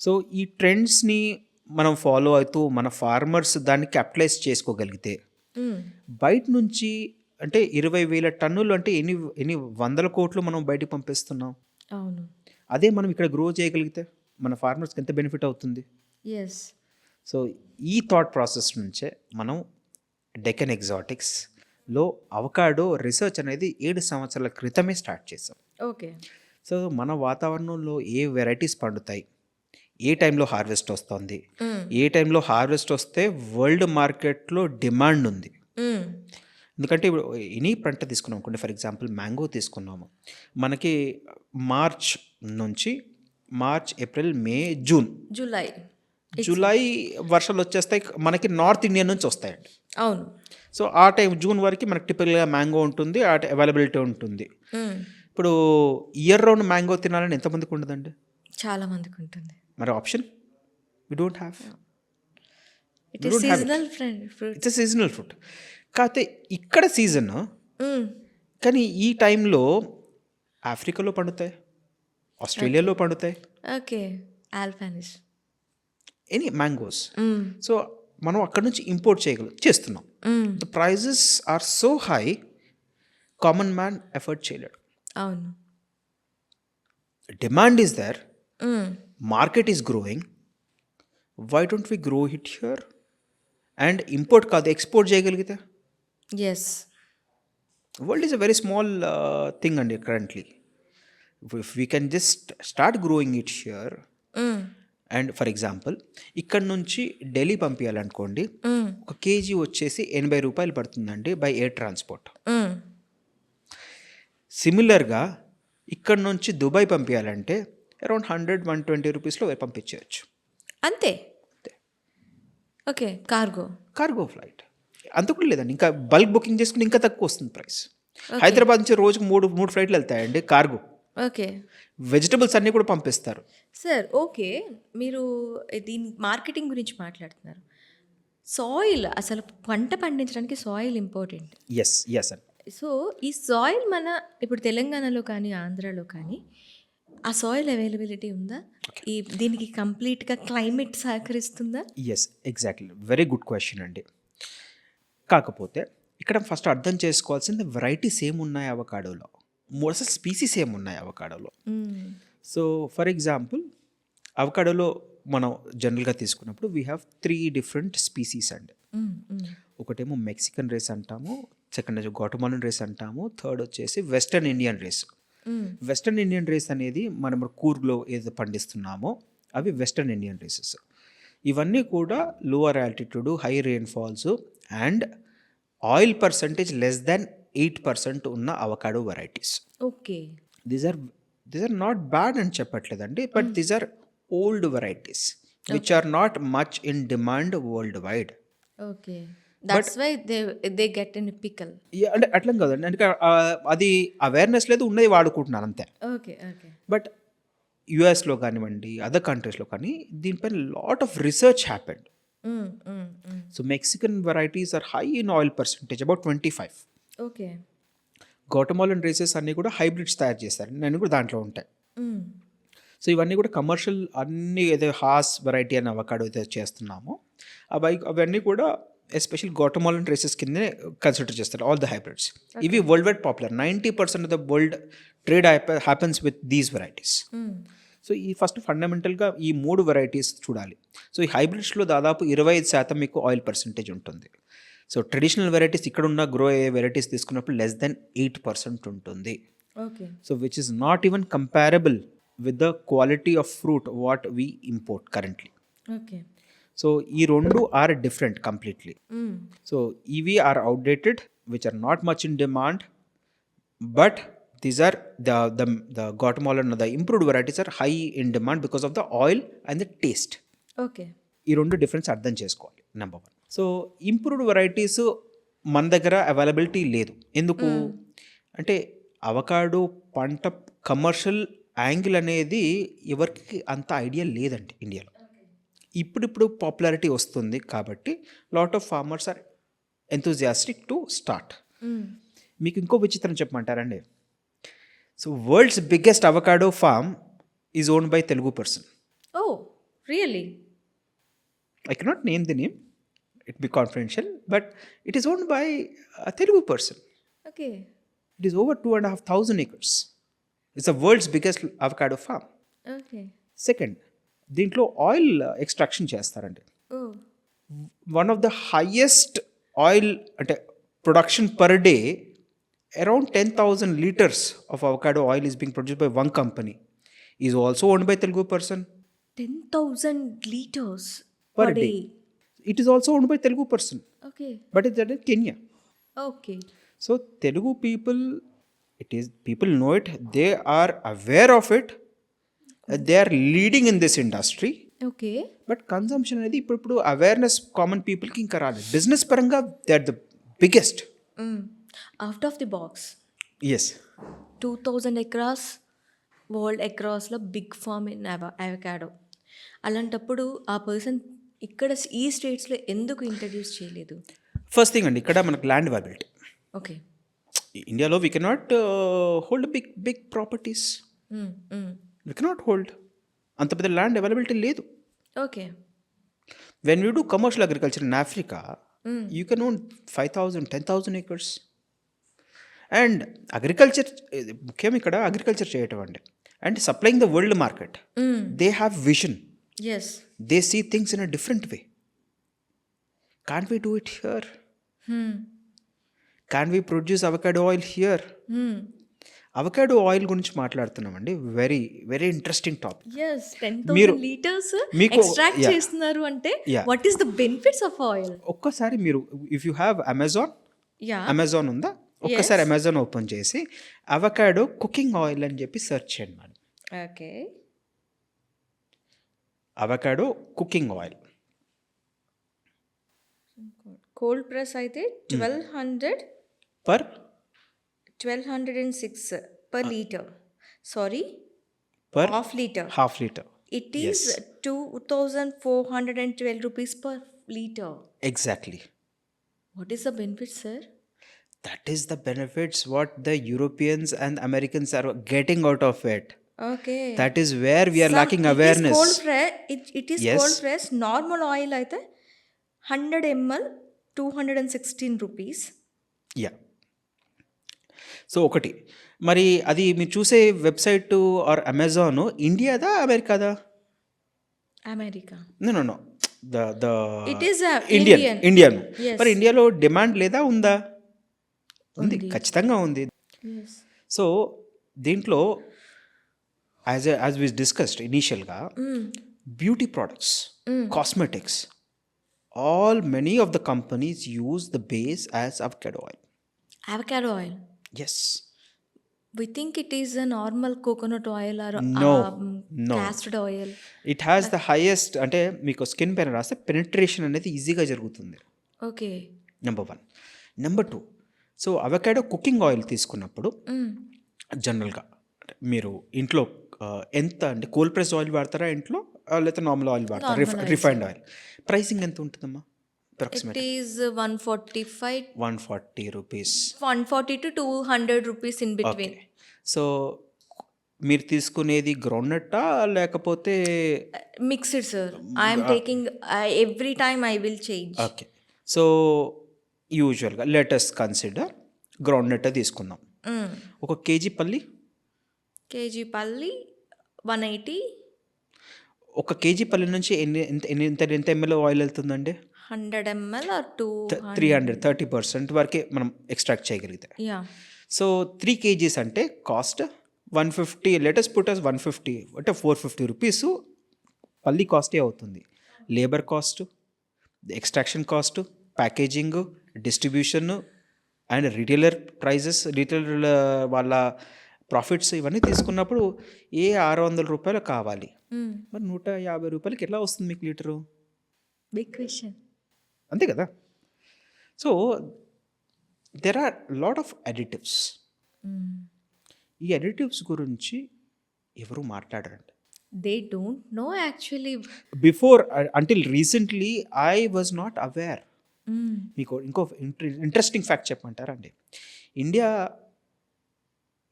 So ఈ ట్రెండ్స్ని మనం ఫాలో అవుతూ మన ఫార్మర్స్ దాన్ని క్యాపిటలైజ్ చేసుకోగలిగితే బయట నుంచి అంటే 20,000 టన్నులు అంటే ఎన్ని వందల కోట్లు మనం బయటికి పంపిస్తున్నాం. అవును. అదే మనం ఇక్కడ గ్రో చేయగలిగితే మన ఫార్మర్స్కి ఎంత బెనిఫిట్ అవుతుంది. ఎస్. సో ఈ థాట్ ప్రాసెస్ నుంచే మనం డెక్కన్ ఎగ్జాటిక్స్లో అవకాడో రీసెర్చ్ అనేది 7 సంవత్సరాల క్రితమే స్టార్ట్ చేసాం. ఓకే. సో మన వాతావరణంలో ఏ వెరైటీస్ పండుతాయి, ఏ టైంలో హార్వెస్ట్ వస్తుంది, ఏ టైంలో హార్వెస్ట్ వస్తే వరల్డ్ మార్కెట్లో డిమాండ్ ఉంది. ఎందుకంటే ఇప్పుడు ఎనీ పంట తీసుకున్నాం అనుకోండి, ఫర్ ఎగ్జాంపుల్ మ్యాంగో తీసుకున్నాము, మనకి మార్చ్ ఏప్రిల్ మే జూలై వర్షాలు వచ్చేస్తాయి, మనకి నార్త్ ఇండియా నుంచి వస్తాయండి. అవును. సో ఆ టైం జూన్ వరకు మనకి టిపికల్గా మ్యాంగో ఉంటుంది, ఆ అవైలబిలిటీ ఉంటుంది. ఇప్పుడు ఇయర్ రౌండ్ మ్యాంగో తినాలని ఎంతమందికి ఉండదండి? చాలా మందికి ఉంటుంది. మరి option we don't have. It's seasonal fruit. కాకపోతే ఇక్కడ సీజన్, కానీ ఈ టైంలో ఆఫ్రికాలో పండుతాయి, ఆస్ట్రేలియాలో పండుతాయి. Okay. Alphonso any mangoes. So మనం అక్కడ నుంచి ఇంపోర్ట్ చేస్తున్నాం. The prices are so high, common man effort చేయలేడు. అవును. Demand is there, market is growing, why don't we grow it here and import కాదు ఎక్స్పోర్ట్ చేయగలిగితే. Yes. World is a very small thing అండి currently. If we can just start growing it here and for example ఇక్కడ నుంచి ఢిల్లీ పంపించాలనుకోండి, ఒక కేజీ వచ్చేసి 80 రూపాయలు పడుతుందండి బై ఎయిర్ ట్రాన్స్పోర్ట్. సిమిలర్గా ఇక్కడ నుంచి దుబాయ్ పంపించాలంటే అరౌండ్ 100-120 రూపీస్లో పంపించవచ్చు అంతే. ఓకే. కార్గో ఫ్లైట్ అంత కూడా లేదండి, ఇంకా బల్క్ బుకింగ్ చేసుకుని ఇంకా తక్కువ వస్తుంది ప్రైస్. హైదరాబాద్ నుంచి రోజుకు మూడు ఫ్లైట్లు వెళ్తాయండి కార్గో. ఓకే. వెజిటబుల్స్ అన్నీ కూడా పంపిస్తారు. సార్, ఓకే, మీరు దీని మార్కెటింగ్ గురించి మాట్లాడుతున్నారు. సాయిల్, అసలు పంట పండించడానికి సాయిల్ ఇంపార్టెంట్. ఎస్ అండి. సో ఈ సాయిల్ మన ఇప్పుడు తెలంగాణలో కానీ ఆంధ్రాలో కానీ ఆ సాయిల్ అవైలబిలిటీ ఉందా? దీనికి కంప్లీట్గా క్లైమేట్ సహకరిస్తుందా? Yes, exactly, very good question అండి. కాకపోతే ఇక్కడ ఫస్ట్ అర్థం చేసుకోవాల్సింది వెరైటీస్ ఏమున్నాయి అవకాడోలో, అసలు స్పీసీస్ ఏమున్నాయి అవకాడోలో. సో ఫర్ ఎగ్జాంపుల్ అవకాడోలో మనం జనరల్గా తీసుకున్నప్పుడు వీ హ్యావ్ 3 డిఫరెంట్ స్పీసీస్ అండి. ఒకటేమో మెక్సికన్ రేస్ అంటాము, సెకండ్ వచ్చి గ్వాటమాలన్ రేస్ అంటాము, థర్డ్ వచ్చేసి western Indian race. Western Indian race అనేది మనం కూర్గ్లో ఏదో పండిస్తున్నామో అవి వెస్టర్న్ ఇండియన్ రేసెస్. ఇవన్నీ కూడా lower altitude, high rainfalls and oil percentage less than 8% ఉన్న avocado varieties. Okay. These are not bad అని చెప్పట్లేదండి, but these are old varieties which are not much in demand world wide. Okay. That's why they get in pickle. అంటే అట్లా కదండి, అంటే అది అవేర్నెస్ లేదు, ఉన్నది వాడుకుంటున్నారు అంతే. ఓకే. బట్ యుఎస్లో కానివ్వండి, అదర్ కంట్రీస్లో కానీ దీనిపైన lot of research happened. So Mexican varieties are high in oil percentage, about 25. Okay. Guatemalan races అన్నీ కూడా హైబ్రిడ్స్ తయారు చేస్తారు, అన్నీ కూడా దాంట్లో ఉంటాయి. సో ఇవన్నీ కూడా కమర్షియల్, అన్నీ ఏదో హాస్ వెరైటీ అని అవకాడో అయితే చేస్తున్నామో అవన్నీ కూడా ఎస్పెషల్ గ్వాటమాలన్ రేసెస్ కింద కన్సిడర్ చేస్తారు, ఆల్ ద హైబ్రిడ్స్. ఇవి world wide popular, 90% of the world trade happens with these varieties. So ఈ ఫస్ట్ ఫండమెంటల్గా ఈ 3 వెరైటీస్ చూడాలి. సో ఈ హైబ్రిడ్స్లో దాదాపు 25% మీకు ఆయిల్ పర్సంటేజ్ ఉంటుంది. సో ట్రెడిషనల్ వెరైటీస్ ఇక్కడ ఉన్న గ్రో అయ్యే వెరైటీస్ తీసుకున్నప్పుడు లెస్ దెన్ 8% ఉంటుంది. Okay. So which is not even comparable with the quality of fruit what we import currently. Okay. So ఈ 2 ఆర్ డిఫరెంట్ కంప్లీట్లీ. సో ఇవి are outdated, which are not much in demand, but these are the Guatemalan, the improved varieties are high in demand because of the oil and the taste. Okay. ఈ 2 డిఫరెన్స్ అర్థం చేసుకోవాలి, నెంబర్ 1. సో ఇంప్రూవ్డ్ వెరైటీస్ మన దగ్గర అవైలబిలిటీ లేదు. ఎందుకు అంటే అవకాడో పంట కమర్షియల్ యాంగిల్ అనేది ఎవరికి అంత ఐడియా లేదండి ఇండియాలో. ఇప్పుడు పాపులారిటీ వస్తుంది కాబట్టి lot of farmers are enthusiastic to start. మీకు ఇంకో విచిత్రం చెప్పమంటారండి. So world's biggest avocado farm is owned by Telugu person. Oh really? I cannot name the name, it be confidential, but it is owned by a Telugu person. Okay. It is over 2,500 acres. It's the world's biggest avocado farm. Okay. Second, దీంట్లో ఆయిల్ ఎక్స్ట్రాక్షన్ చేస్తారండి. Oh! One of the highest oil అంటే production per day around 10,000 liters of avocado oil is being produced by one company. Is also owned by Telugu person. 10,000 liters Per per day. day. It is also owned by Telugu person, okay. but it's in Kenya. Okay. So Telugu people, it is people know it. They are aware of it. They are leading in this industry. Okay. But consumption అనేది ఇప్పుడు అవేర్నెస్ కామన్ పీపుల్కి ఇంకా రాలేదు. బిజినెస్ పరంగా they are the biggest. Out of the box yes 2000 acres world అక్రాస్లో బిగ్ ఫార్మ్ ఇన్ అవకాడో. అలాంటప్పుడు ఆ పర్సన్ ఇక్కడ ఈ స్టేట్స్లో ఎందుకు ఇంట్రడ్యూస్ చేయలేదు? ఫస్ట్ థింగ్ అండి, ఇక్కడ మనకు ల్యాండ్ అవైలబిలిటీ. ఓకే. ఇండియాలో we cannot hold big big properties. We cannot hold అంత పెద్ద ల్యాండ్ అవైలబిలిటీ లేదు. Okay. When you do commercial agriculture in Africa you can own 5,000 10,000 acres. And agriculture ముఖ్యం ఇక్కడ అగ్రికల్చర్ చేయటం అండి. And supplying the world market. They have vision. Yes. They see things in a different way. Can't we do it here? Can we produce avocado oil here? Avocado oil గురించి మాట్లాడుతున్నామండి. Very very interesting topic. Yes. 10,000 liters extract చేస్తున్నారు అంటే what is the benefits of oil? ఒక్కసారి మీరు if you have yeah. Amazon ఉందా, ఒక్కసారి అమెజాన్ ఓపెన్ చేసి అవకాడో కుకింగ్ ఆయిల్ అని చెప్పి సెర్చ్ చేయండి madam. Okay. Avocado cooking oil cold press అయితే 1206 per liter. Sorry, per half liter. It is Yes. 2,412 rupees per liter. Exactly. What is the benefit, sir? That is the benefits what the Europeans and Americans are getting out of it. Okay. That is where we are lacking awareness. It is Yes. cold press. Normal oil అయితే 100 ml 216 rupees. యా. సో ఒకటి మరి అది మీరు చూసే వెబ్సైట్ ఆర్ అమెజాన్ ఇండియాదా అమెరికాదా? America. No no no the It is Indian. Yes. మరి ఇండియాలో డిమాండ్ లేదా ఉందా? ఉంది, ఉంది. ఖచ్చితంగా ఉంది. Yes. సో దీంట్లో యాజ్ వి డిస్కస్డ్ ఇనీషియల్గా beauty products, cosmetics, all many of the companies use the base as avocado oil. Avocado oil. Yes. We think it is a normal coconut oil or No. castor oil. It has the highest, అంటే మీకు స్కిన్ పైన రాస్తే పెనిట్రేషన్ అనేది ఈజీగా జరుగుతుంది. Okay. Number 1. Number 2, so avocado cooking oil తీసుకున్నప్పుడు జనరల్గా మీరు ఇంట్లో ఎంత అంటే కోల్డ్ ప్రెస్ ఆయిల్ వాడతారా ఇంట్లో, లేకపోతే నార్మల్ ఆయిల్ వాడతారా? రిఫైన్డ్ ఆయిల్ ప్రైసింగ్ ఎంత ఉంటుందమ్మా? It approximate is 145, 140 rupees. 140 to 200 rupees in between. So మీరు తీసుకునేది గ్రౌండ్నట్టా లేకపోతే? Mixed, sir. I am taking every time I will change. Okay. So యూజువల్గా లెటెస్ట్ కన్సిడర్ గ్రౌండ్నట్ తీసుకుందాం. ఒక కేజీ పల్లి, కేజీ పల్లి 180. ఒక కేజీ పల్లి నుంచి ఎంత ఎంఎల్ ఆయిల్ వెళ్తుందండి? 100 ml or 200. 30% వరకే మనం ఎక్స్ట్రాక్ట్ చేయగలిగితే. Yeah. సో 3 kgs అంటే కాస్ట్ 150, లెటెస్ట్ పుట్ అస్ 150 అంటే 450 రూపీస్ పల్లి కాస్టే అవుతుంది. Labour cost, extraction cost, packaging, distribution and retailer prices, retailer వాళ్ళ ప్రాఫిట్స్ ఇవన్నీ తీసుకున్నప్పుడు 600 రూపాయలు కావాలి. మరి 150 రూపాయలకి ఎట్లా వస్తుంది మీకు లీటరు? Big question. అంతే కదా. So there are lot of additives. ఈ అడిటివ్స్ గురించి ఎవరు మాట్లాడరండి. They don't know actually. Before until recently I was not aware. మీకు ఇంకో ఇంట్రెస్టింగ్ ఫ్యాక్ట్ చెప్పమంటారండి. India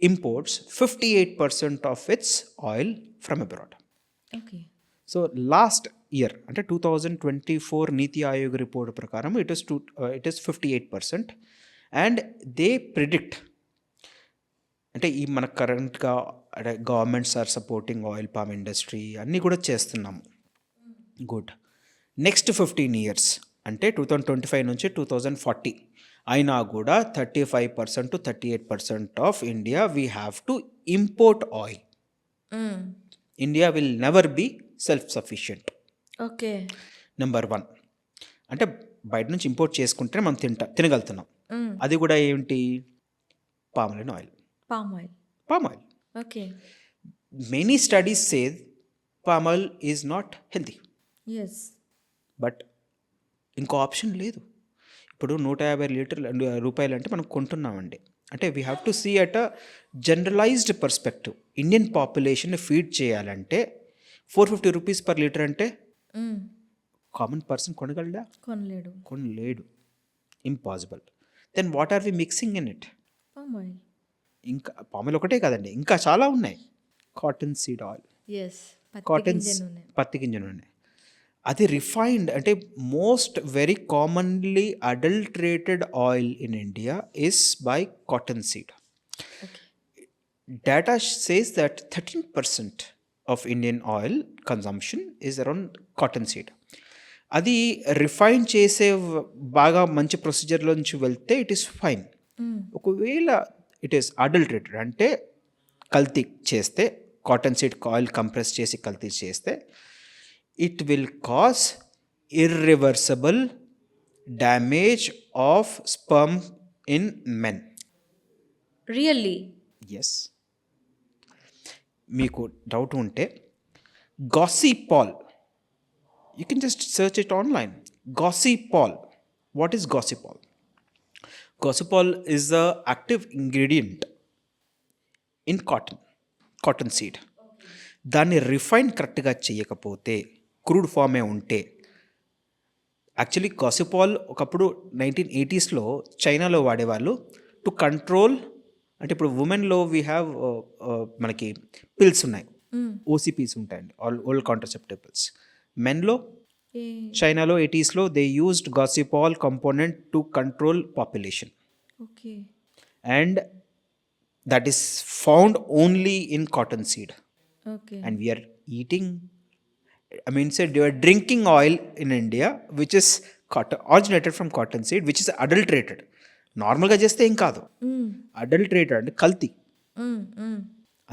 imports 58% of its oil from abroad. Okay. So last year అంటే 2024 నీతి ఆయోగ్ రిపోర్ట్ ప్రకారం it is 58%. And they predict అంటే ఈ మన కరెంట్గా అంటే governments are supporting oil palm industry అన్నీ కూడా చేస్తున్నాము. గుడ్. నెక్స్ట్ 15 ఇయర్స్ అంటే 2025 నుంచి 2040 అయినా కూడా 35% to 38% of India we have to import oil. India will never be self sufficient. Okay. Number 1 అంటే బయట నుంచి ఇంపోర్ట్ చేసుకుంటే మనం తినగలుగుతున్నాం. అది కూడా ఏంటి? Palm oil. Palm oil. Okay. Many studies say palm oil is not healthy. Yes. But ఇంకో ఆప్షన్ లేదు. ఇప్పుడు 150 రూపాయలు అంటే మనం కొంటున్నామండి. అంటే we have to see at a generalised perspective. Indian population feed చేయాలంటే 450 రూపీస్ పర్ లీటర్ అంటే కామన్ పర్సన్ కొనగలడా? కొనలేడు. Impossible. Then what are we mixing in it? ఇంకా పామ్ ఆయిల్ ఒకటే కాదండి, ఇంకా చాలా ఉన్నాయి. కాటన్ సీడ్ ఆయిల్, పత్తి గింజ నూనె. అది రిఫైన్డ్ అంటే most very commonly adulterated oil in India is by cotton seed. Data says that 13% of Indian oil consumption is around cotton seed. అది రిఫైన్ చేసే బాగా మంచి ప్రొసీజర్లో నుంచి వెళ్తే ఇట్ ఈస్ ఫైన్. ఒకవేళ ఇట్ ఈస్ అడల్టరేటెడ్ అంటే కల్తీ చేస్తే, కాటన్ సీడ్ ఆయిల్ కంప్రెస్ చేసి కల్తీ చేస్తే it will cause irreversible damage of sperm in men. Really? Yes. మీకు డౌట్ ఉంటే gossypol, you can just search it online. Gossypol. What is gossypol? Gossypol is the active ingredient in cotton seed. దాన్ని రిఫైన్ కరెక్ట్గా చేయకపోతే, క్రూడ్ ఫామే ఉంటే, యాక్చువల్లీ గాసిపాల్ ఒకప్పుడు 1980sలో చైనాలో వాడేవాళ్ళు టు కంట్రోల్. అంటే ఇప్పుడు ఉమెన్లో వీ హ్యావ్ మనకి పిల్స్ ఉన్నాయి, ఓసిపీస్ ఉంటాయండి, ఓరల్ కాంట్రసెప్టివ్ పిల్స్. మెన్లో చైనాలో 80sలో they used gossypol component to control population. And that is found only in cotton seed. And we are eating, I mean, say they are drinking oil in India which is originated from cotton seed, which is adulterated. నార్మల్గా చేస్తే ఏం కాదు, అడల్టరేటెడ్ అంటే కల్తీ.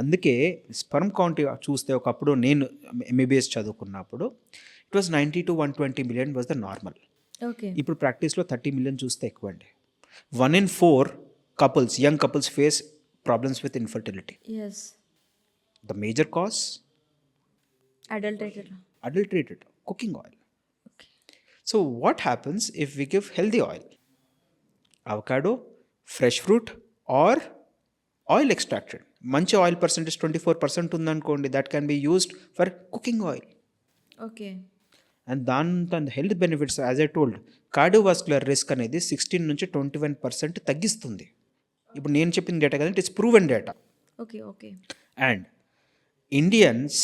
అందుకే స్పర్మ్ కౌంట్ చూస్తే ఒకప్పుడు నేను MBBS చదువుకున్నప్పుడు it was 90 to 120 million was the normal. ఇప్పుడు ప్రాక్టీస్లో 30 million చూస్తే ఎక్కువ అండి. 1 in 4 couples, young couples face problems with infertility. The major cause? Adulterated cooking oil. So what happens if we give healthy oil? Avocado, fresh fruit or oil extracted. Manchi oil percentage 24% undanukondi, that can be used for cooking oil. And then health benefits, as I told, cardiovascular risk అనేది 16 నుంచి 21% తగ్గిస్తుంది. ఇప్పుడు నేను చెప్పిన డేటా కదండి, it's proven data. And Indians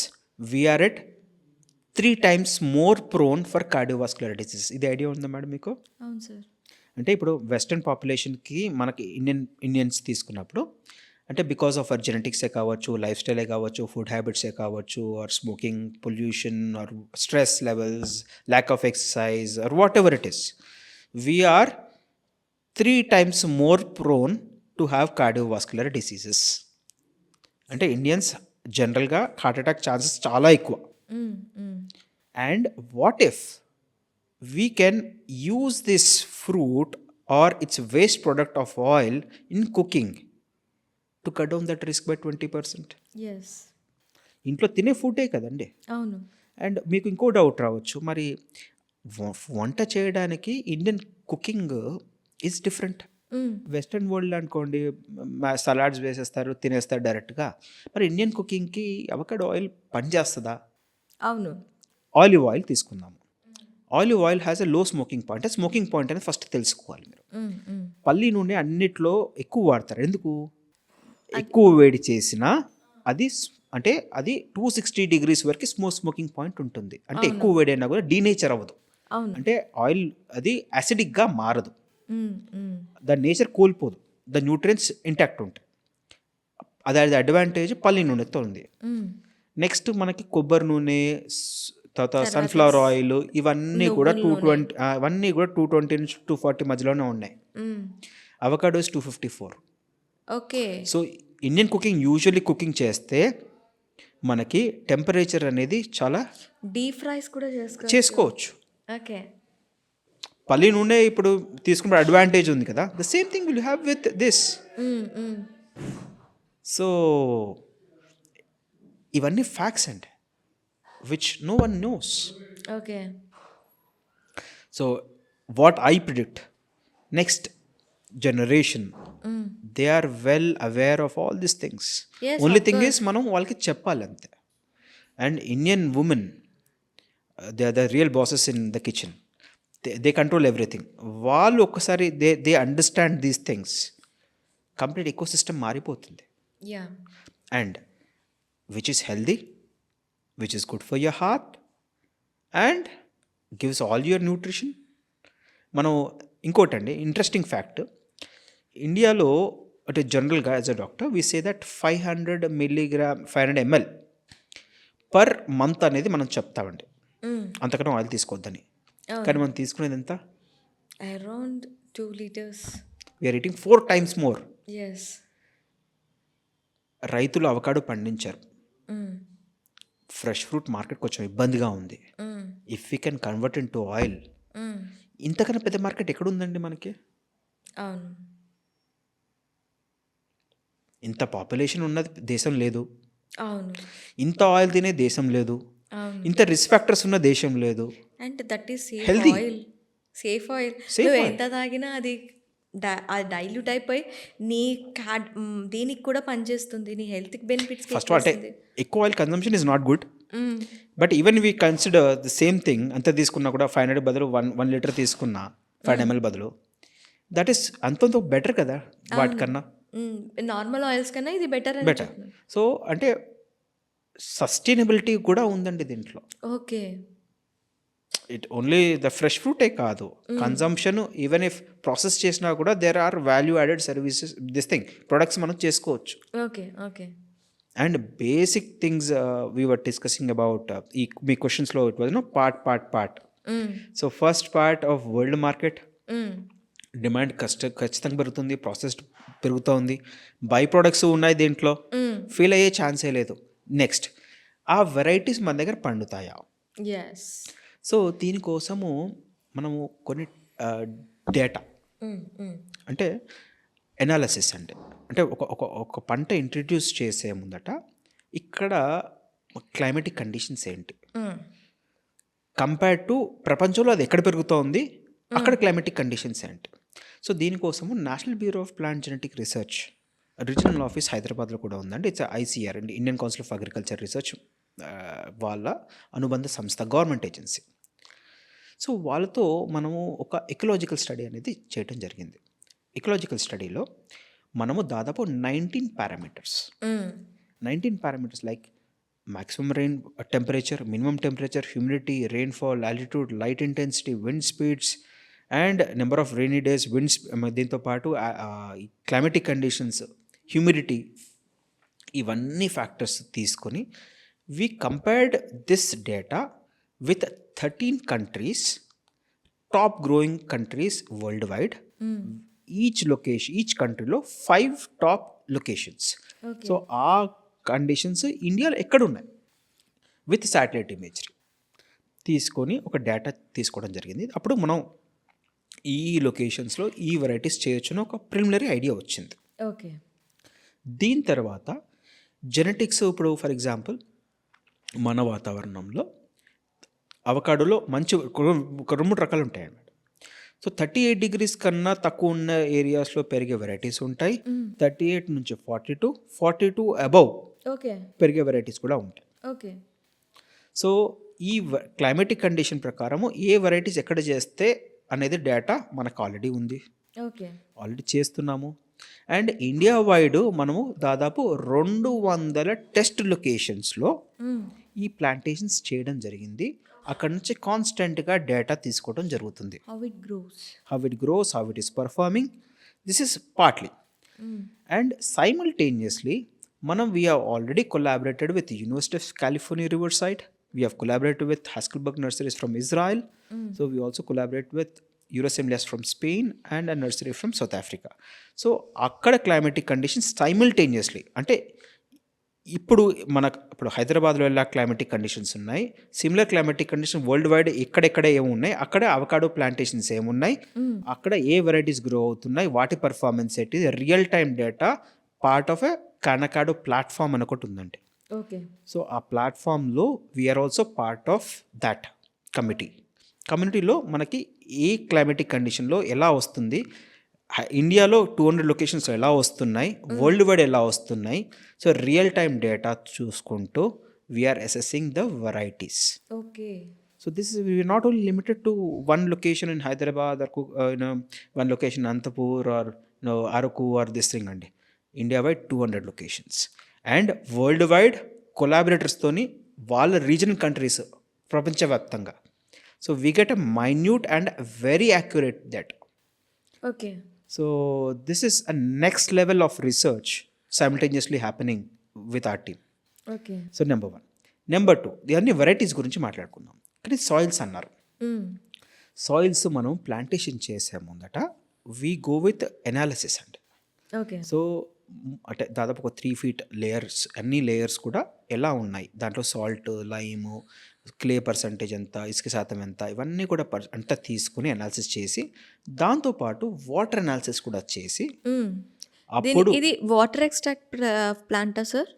we are at 3 times more prone for cardiovascular disease. ఇది ఐడియా ఉందా మేడం మీకు? అవును సార్. అంటే ఇప్పుడు వెస్టర్న్ పాపులేషన్కి మనకి ఇండియన్స్ తీసుకున్నప్పుడు అంటే బికాస్ ఆఫ్ అవర్ జెనెటిక్సే కావచ్చు, లైఫ్ స్టైలే కావచ్చు, ఫుడ్ హ్యాబిట్సే కావచ్చు, or smoking, pollution, or stress levels, lack of exercise, or whatever it is, we are 3 times more prone to have cardiovascular diseases. అంటే ఇండియన్స్ జనరల్గా హార్ట్ అటాక్ ఛాన్సెస్ చాలా ఎక్కువ. And what if we can use this fruit or its waste product of oil in cooking to cut down that risk by 20%. ఇంట్లో తినే ఫుడ్డే కదండి. అవును. అండ్ మీకు ఇంకో డౌట్ రావచ్చు, మరి వంట చేయడానికి Indian cooking is different. Western world అనుకోండి, సలాడ్స్ వేసేస్తారు, తినేస్తారు డైరెక్ట్గా. మరి ఇండియన్ కుకింగ్కి అవకాడో ఆయిల్ పనిచేస్తుందా? అవును. ఆలివ్ ఆయిల్ తీసుకుందాము. ఆలివ్ ఆయిల్ హ్యాస్ ఎ లో స్మోకింగ్ పాయింట్. స్మోకింగ్ పాయింట్ అనేది ఫస్ట్ తెలుసుకోవాలి మీరు. పల్లి నూనె అన్నిట్లో ఎక్కువ వాడతారు. ఎందుకు? ఎక్కువ వేడి చేసినా అది అంటే అది 260 degrees వరకు స్మోకింగ్ పాయింట్ ఉంటుంది. అంటే ఎక్కువ వేడైనా కూడా డీనేచర్ అవ్వదు. అవును. అంటే ఆయిల్ అది యాసిడిక్గా మారదు, హ్మ్. హ్మ్. దాని నేచర్ కోల్పోదు, ద న్యూట్రియన్స్ ఇంటాక్ట్ ఉంటాయి. అది అడ్వాంటేజ్ పల్లి నూనెతో ఉంది. హ్మ్. నెక్స్ట్ మనకి కొబ్బరి నూనె, తర్వాత తర్వాత సన్ఫ్లవర్ ఆయిల్, ఇవన్నీ కూడా నువ్వుల నూనె. 220 అవన్నీ కూడా 220 నుంచి 240 మధ్యలోనే ఉన్నాయి. హ్మ్. Avocados 254. Okay. So Indian cooking usually cooking చేస్తే మనకి టెంపరేచర్ అనేది చాలా డీప్ ఫ్రైస్ కూడా చేసుకోవచ్చు. ఓకే. పల్లి నూనె ఇప్పుడు తీసుకున్న అడ్వాంటేజ్ ఉంది కదా, the same thing will have with this. Hmm. Hmm. So ఇవన్నీ ఫ్యాక్ట్స్ అండి which no one knows. Okay. So what I predict, next generation hmm. They are well aware of all these things. Yes, only of thing course. Is మనం వాళ్ళకి చెప్పాలి అంతే. And Indian women they are the real bosses in the kitchen. They control everything. వాళ్ళు ఒక్కసారి they understand these things, complete eco system మారిపోతుంది. Yeah. And which is healthy, which is good for your heart and gives all your nutrition. మనం ఇంకోటండి ఇంట్రెస్టింగ్ ఫ్యాక్ట్, ఇండియాలో అంటే జనరల్గా as a doctor V say that 500 ml per month అనేది మనం చెప్తామండి, హ్మ్. అంతకన్నా ఆయిల్ తీసుకోవద్దని. అవును. కానీ మనం తీసుకునేది ఎంత? Around 2 liters. We are eating 4 times more. Yes. రైతులు అవకాడో పండించారు, హ్మ్. ఫ్రెష్ ఫ్రూట్ మార్కెట్ కొంచెం ఇబ్బందిగా ఉంది. హ్మ్. If we can convert in to oil, hmm. ఇంతకన్నా పెద్ద మార్కెట్ ఎక్కడుందండి మనకి? అవును. ఇంత పాపులేషన్ ఉన్నది దేశం లేదు, అవును. ఇంత ఆయిల్ తినే దేశం లేదు, అవును. ఇంత రిస్క్ ఫ్యాక్టర్స్ ఉన్న దేశం లేదు. And that is safe Healthy. Oil. Safe oil. Safe నువ్వు oil. ఎంత తాగినా అది అది డైల్యూట్ అయిపోయి నీ దీనికి కూడా పనిచేస్తుంది, నీ హెల్త్కి బెనిఫిట్స్ ఫస్ట్ అంటే ఎక్కువ oil consumption is not good, but even we consider the same thing, అంత తీసుకున్నా కూడా 500 బదులు 1 liter తీసుకున్నా 5 ml బదులు, దట్ ఈస్ అంతంత బెటర్ కదా వాటికన్నా. నార్మల్ ఆయిల్స్ కన్నా ఇది బెటర్ అని బెటర్. సో అంటే సస్టైనబిలిటీ కూడా ఉందండి దీంట్లో. Okay. It only the fresh ఫ్రూటే కాదు, కన్జంప్షన్ ఈవెన్ ఇఫ్ ప్రాసెస్ చేసినా కూడా there are value added services, this thing products మనం చేసుకోవచ్చు. Okay. Okay. And basic things we were discussing about ఈ మీ క్వశ్చన్స్లో it was no part. So first part of world market, demand ఖచ్చితంగా పెరుగుతుంది, ప్రాసెస్డ్ పెరుగుతూ ఉంది, బై ప్రొడక్ట్స్ ఉన్నాయి దీంట్లో, ఫెయిల్ అయ్యే ఛాన్సే లేదు. నెక్స్ట్ ఆ వెరైటీస్ మన దగ్గర పండుతాయా? ఎస్. సో దీనికోసము మనము కొన్ని డేటా అంటే ఎనాలిసిస్ అంటే ఒక పంట ఇంట్రడ్యూస్ చేసే ముందట ఇక్కడ క్లైమేటిక్ కండిషన్స్ ఏంటి, కంపేర్డ్ టు ప్రపంచంలో అది ఎక్కడ పెరుగుతోంది, అక్కడ క్లైమేటిక్ కండిషన్స్ ఏంటి. సో దీనికోసము National Bureau of Plant Genetic Research Regional Office హైదరాబాద్లో కూడా ఉందండి. ఇట్స్ ICR అండి, Indian Council of Agriculture Research వాళ్ళ అనుబంధ సంస్థ, గవర్నమెంట్ ఏజెన్సీ. సో వాళ్ళతో మనము ఒక ఎకలాజికల్ స్టడీ అనేది చేయడం జరిగింది. ఎకలాజికల్ స్టడీలో మనము దాదాపు 19 parameters like maximum rain temperature, minimum temperature, humidity, rainfall, altitude, light intensity, wind speeds and number of rainy days, winds, దీంతో పాటు క్లైమేటిక్ కండిషన్స్, హ్యూమిడిటీ, ఇవన్నీ ఫ్యాక్టర్స్ తీసుకొని we compared this data with 13 countries, top growing countries worldwide. Each countryలో 5 top locations. So ఆ కండిషన్స్ ఇండియాలో ఎక్కడున్నాయి విత్ శాటిలైట్ ఇమేజరీ తీసుకొని ఒక డేటా తీసుకోవడం జరిగింది. అప్పుడు మనం ఈ లొకేషన్స్లో ఈ వెరైటీస్ చేయొచ్చుని ఒక ప్రిలిమినరీ ఐడియా వచ్చింది. ఓకే. దీని తర్వాత జెనెటిక్స్, ఇప్పుడు ఫర్ ఎగ్జాంపుల్ మన వాతావరణంలో అవకాడోలో మంచి ఒక 2-3 రకాలు ఉంటాయి అన్నమాట. సో 38 degrees కన్నా తక్కువ ఉన్న ఏరియాస్లో పెరిగే వెరైటీస్ ఉంటాయి, 38 నుంచి 42 అబవ్ ఓకే. పెరిగే వెరైటీస్ కూడా ఉంటాయి. ఓకే. సో ఈ క్లైమేటిక్ కండిషన్ ప్రకారము ఏ వెరైటీస్ ఎక్కడ చేస్తే అనేది డేటా మనకు ఆల్రెడీ ఉంది, ఓకే. ఆల్రెడీ చేస్తున్నాము. అండ్ ఇండియా వైడ్ మనము దాదాపు 200 టెస్ట్ లొకేషన్స్లో ఈ ప్లాంటేషన్స్ చేయడం జరిగింది. అక్కడ నుంచి కాన్స్టెంట్గా డేటా తీసుకోవడం జరుగుతుంది. How it grows. How it grows, how it is performing, this is partly. And simultaneously we have already collaborated with the University of California Riverside. We have collaborated with Haskelberg Nurseries from Israel. So we also collaborate with Eurosemilas from Spain and a nursery from South Africa. So అక్కడ climatic conditions simultaneously, అంటే ఇప్పుడు హైదరాబాద్లో ఎలా క్లైమాటిక్ కండిషన్స్ ఉన్నాయి, similar climatic condition world wide ఎక్కడెక్కడ ఏమున్నాయి, అక్కడ అవకాడో ప్లాంటేషన్స్ ఏమున్నాయి, అక్కడ ఏ వెరైటీస్ గ్రో అవుతున్నాయి, వాటి పర్ఫార్మెన్స్ ఏంటి, real time data part of a కనకాడో ప్లాట్ఫామ్ అని ఒకటి ఉందండి. ఓకే. సో ఆ ప్లాట్ఫామ్లో we are also part of that కమ్యూనిటీలో మనకి ఏ క్లైమాటిక్ కండిషన్లో ఎలా వస్తుంది, ఇండియాలో 200 లొకేషన్స్ ఎలా వస్తున్నాయి, వరల్డ్ వైడ్ ఎలా వస్తున్నాయి, సో రియల్ టైమ్ డేటా చూసుకుంటూ we are assessing the varieties. Okay. So this is, we are not only limited to one location in Hyderabad or one location in Antapur or Araku or this thing andi. India wide 200 locations and worldwide collaborators toni వాళ్ళ రీజనల్ కంట్రీస్ ప్రపంచవ్యాప్తంగా. So we get a minute and very accurate that. Okay. So this is a next level of research simultaneously happening with our team. Okay. So number 1. Number 2, ఇవన్నీ వెరైటీస్ గురించి మాట్లాడుకుందాం. కానీ సాయిల్స్ అన్నారు. సాయిల్స్ మనం ప్లాంటేషన్ చేసే ముందట వీ గో విత్ ఎనాలిసిస్ అండి. ఓకే. సో అంటే దాదాపు ఒక 3 feet లేయర్స్, అన్ని లేయర్స్ కూడా ఎలా ఉన్నాయి, దాంట్లో సాల్ట్, లైము, క్లే పర్సంటేజ్ ఎంత, ఇసుక శాతం ఎంత, ఇవన్నీ కూడా అంతా తీసుకుని అనాలిసిస్ చేసి దాంతోపాటు వాటర్ అనాలిసిస్ కూడా చేసి అప్పుడు ఇది వాటర్ ఎక్స్ట్రాక్ట్ ప్లాంటా సార్?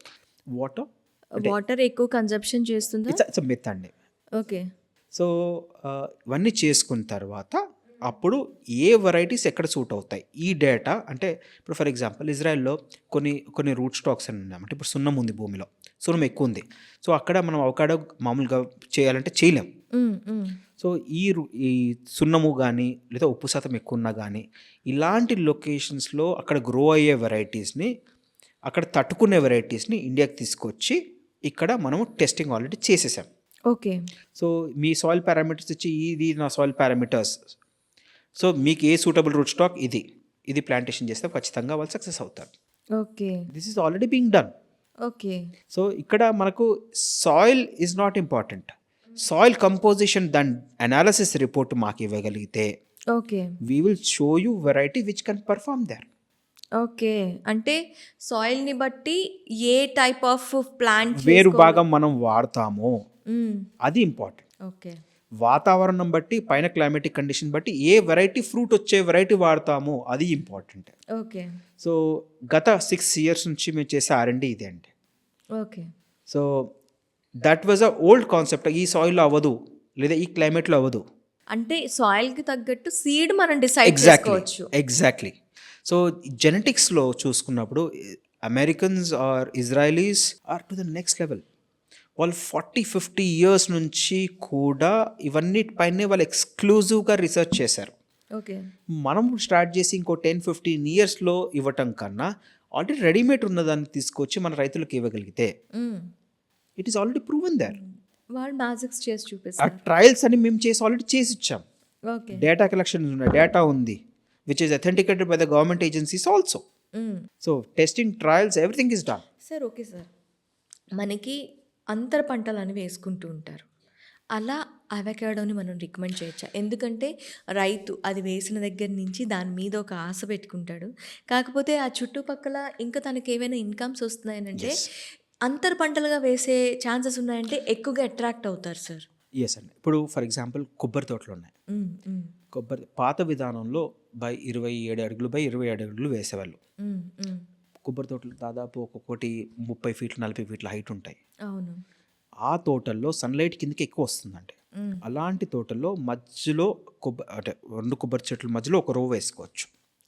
వాటర్ ఎక్కువ కన్జంప్షన్ చేస్తుందా? ఇట్స్ మిత్ అండి. ఓకే. సో ఇవన్నీ చేసుకున్న తర్వాత అప్పుడు ఏ వెరైటీస్ ఎక్కడ సూట్ అవుతాయి ఈ డేటా. అంటే ఇప్పుడు ఫర్ ఎగ్జాంపుల్ ఇజ్రాయెల్లో కొన్ని రూట్ స్టాక్స్ అని ఉన్నాయి. అంటే ఇప్పుడు సున్నం ఉంది, భూమిలో సున్నం ఎక్కువ ఉంది. సో అక్కడ మనం అవకాడో మామూలుగా చేయాలంటే చేయలేం. సో ఈ సున్నము కానీ లేదా ఉప్పు శాతం ఎక్కువ ఉన్నా కానీ ఇలాంటి లొకేషన్స్లో అక్కడ గ్రో అయ్యే వెరైటీస్ని, అక్కడ తట్టుకునే వెరైటీస్ని ఇండియాకి తీసుకొచ్చి ఇక్కడ మనము టెస్టింగ్ ఆల్రెడీ చేసేసాం. ఓకే. సో మీ సాయిల్ పారామీటర్స్ ఇచ్చి ఇది నా సాయిల్ పారామీటర్స్, సో మీకు ఏ సూటబుల్ రూట్ స్టాక్ ఇది ప్లాంటేషన్ చేస్తే ఖచ్చితంగా వాళ్ళు సక్సెస్ అవుతారు. Okay. This is already being done. Okay. So ఇక్కడ మనకు soil is not important, soil composition దాని అనాలిసిస్ రిపోర్ట్ మాకు ఇవ్వగలిగితే okay we will show you variety which can perform there. Okay. అంటే సాయిల్ని బట్టి ఏ టైప్ ఆఫ్ ప్లాంట్ వేరు భాగం మనం వాడతామో అది ఇంపార్టెంట్. ఓకే. వాతావరణం బట్టి, పైన క్లైమాటిక్ కండిషన్ బట్టి ఏ వెరైటీ ఫ్రూట్ వచ్చే వెరైటీ వాడతామో అది ఇంపార్టెంట్. ఓకే. సో గత 6 years నుంచి మేము చేసే R&D ఇదే అండి. Okay. So that was a old concept. ఈ సాయిల్లో అవ్వదు లేదా ఈ క్లైమేట్లో అవ్వదు అంటే సాయిల్కి తగ్గట్టు సీడ్ మనం డిసైడ్ చేసుకోవచ్చు. ఎగ్జాక్ట్లీ. సో జెనెటిక్స్లో చూసుకున్నప్పుడు Americans are Israelis are to the next level. వాళ్ళు 40-50 years నుంచి కూడా ఇవన్నీ పైనే వాళ్ళు ఎక్స్క్లూజివ్గా రీసెర్చ్ చేశారు. ఓకే. మనం స్టార్ట్ చేసి ఇంకో 10-15 yearsలో ఇవ్వటం కన్నా ఆల్రెడీ రెడీమేడ్ ఉన్నదాన్ని తీసుకొచ్చి మన రైతులకు ఇవ్వగలిగితే it is already proven there. వాళ్ళు మ్యాజిక్స్ చేసి ఆ చూపిస్తారు. ట్రయల్స్ అని మేము ఆల్రెడీ చేసి ఇచ్చాం. ఓకే. డేటా కలెక్షన్ ఉన్నాయి, డేటా ఉంది which is authenticated by the government agencies also. So testing, trials, everything is done. Sir okay sir, మనకి అంతర పంటలు అని వేసుకుంటూ ఉంటారు. అలా అవకాడోని మనం రికమెండ్ చేయొచ్చా? ఎందుకంటే రైతు అది వేసిన దగ్గర నుంచి దాని మీద ఒక ఆశ పెట్టుకుంటాడు. కాకపోతే ఆ చుట్టుపక్కల ఇంకా తనకి ఏవైనా ఇన్కమ్స్ వస్తున్నాయనంటే అంతర పంటలుగా వేసే ఛాన్సెస్ ఉన్నాయంటే ఎక్కువగా అట్రాక్ట్ అవుతారు సార్. ఎస్ అండి. ఇప్పుడు ఫర్ ఎగ్జాంపుల్ కొబ్బరి తోటలు ఉన్నాయి. కొబ్బరి పాత విధానంలో 27 అడుగులు 27 అడుగులు వేసేవాళ్ళు. కొబ్బరి తోటలు దాదాపు ఒక్కొక్కటి 30 feet 40 feet హైట్ ఉంటాయి. అవును. ఆ తోటల్లో సన్లైట్ కిందకి ఎక్కువ వస్తుందండి. అలాంటి తోటల్లో మధ్యలో అంటే 2 కొబ్బరి చెట్ల మధ్యలో ఒక రో వేసుకోవచ్చు.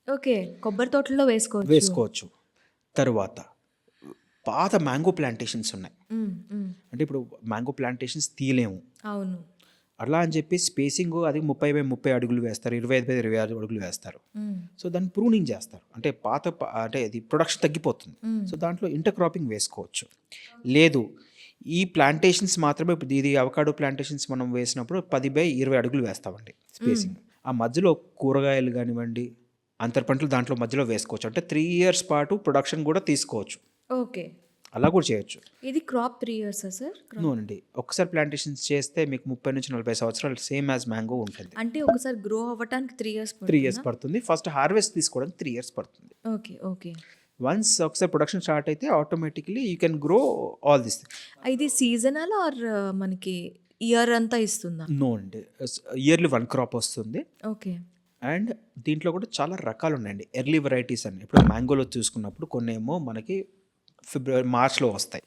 ఓకే. కొబ్బరి తోటల్లో వేసుకోవచ్చు. తర్వాత పాత మ్యాంగో ప్లాంటేషన్స్ ఉన్నాయి. అంటే ఇప్పుడు మ్యాంగో ప్లాంటేషన్స్ తీయలేము. అవును. అలా అని చెప్పి స్పేసింగ్ అది 30x30 అడుగులు వేస్తారు, 25x25 అడుగులు వేస్తారు. సో దాన్ని ప్రూనింగ్ చేస్తారు, అంటే అంటే అది ప్రొడక్షన్ తగ్గిపోతుంది. సో దాంట్లో ఇంటర్ క్రాపింగ్ వేసుకోవచ్చు. లేదు ఈ ప్లాంటేషన్స్ మాత్రమే, ఇప్పుడు ఇది అవకాడో ప్లాంటేషన్స్ మనం వేసినప్పుడు 10x20 అడుగులు వేస్తామండి స్పేసింగ్. ఆ మధ్యలో కూరగాయలు కానివ్వండి, అంతర పంటలు దాంట్లో మధ్యలో వేసుకోవచ్చు. అంటే 3 years పాటు ప్రొడక్షన్ కూడా తీసుకోవచ్చు, ఓకే. అలా కూడా చేయొచ్చు. ఇది క్రాప్ 3 years సార్? అవునండి, ఒకసారి ప్లాంటేషన్స్ చేస్తే మీకు 30 నుంచి 40 సంవత్సరాలు సేమ్ యాజ్ మ్యాంగో ఉంటుంది. అంటే ఒకసారి గ్రో అవ్వడానికి 3 years 3 years పడుతుంది. ఫస్ట్ హార్వెస్ట్ తీసుకోవడానికి 3 years పడుతుంది. Okay, okay. వన్స్ ఒకసారి ప్రొడక్షన్ స్టార్ట్ అయితే automatically you can grow all this. ఇది సీజనల్ ఆర్ మనకి ఇయర్ అంతా ఇస్తుందా? నో అండి, ఇయర్లీ 1 crop వస్తుంది. ఓకే. అండ్ దీంట్లో కూడా చాలా రకాలు ఉన్నాయండి, ఎర్లీ వెరైటీస్ అని. ఇప్పుడు మ్యాంగోలో చూసుకున్నప్పుడు కొన్ని ఏమో మనకి ఫిబ్రవరి మార్చ్లో వస్తాయి,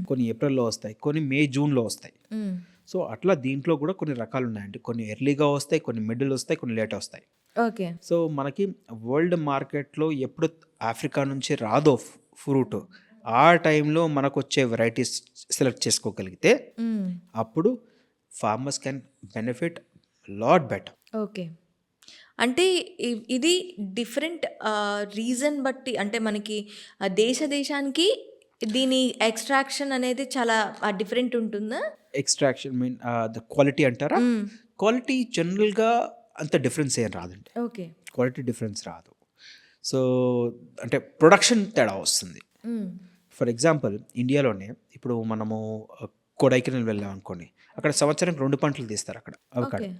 కొన్ని ఏప్రిల్లో వస్తాయి, కొన్ని మే జూన్లో వస్తాయి. సో అట్లా దీంట్లో కూడా కొన్ని రకాలు ఉన్నాయండి. కొన్ని ఎర్లీగా వస్తాయి, కొన్ని మిడిల్ వస్తాయి, కొన్ని లేట్ వస్తాయి. ఓకే. సో మనకి వరల్డ్ మార్కెట్లో ఎప్పుడు ఆఫ్రికా నుంచి రాదో ఫ్రూట్, ఆ టైంలో మనకు వచ్చే వెరైటీస్ సెలెక్ట్ చేసుకోగలిగితే అప్పుడు farmers can benefit lot better. Okay. అంటే ఇది డిఫరెంట్ రీజన్ బట్టి, అంటే మనకి దేశానికి దీని ఎక్స్ట్రాక్షన్ అనేది చాలా డిఫరెంట్ ఉంటుందా? ఎక్స్ట్రాక్షన్ మీన్ ద క్వాలిటీ అంటారా? క్వాలిటీ జనరల్గా అంత డిఫరెన్స్ ఏం రాదండి. ఓకే. క్వాలిటీ డిఫరెన్స్ రాదు. సో అంటే ప్రొడక్షన్ తేడా వస్తుంది. ఫర్ ఎగ్జాంపుల్ ఇండియాలోనే ఇప్పుడు మనము కొడైకెనాల్ వెళ్ళాం అనుకోండి, అక్కడ సంవత్సరానికి 2 పంటలు తీస్తారు అక్కడ అవకాడో.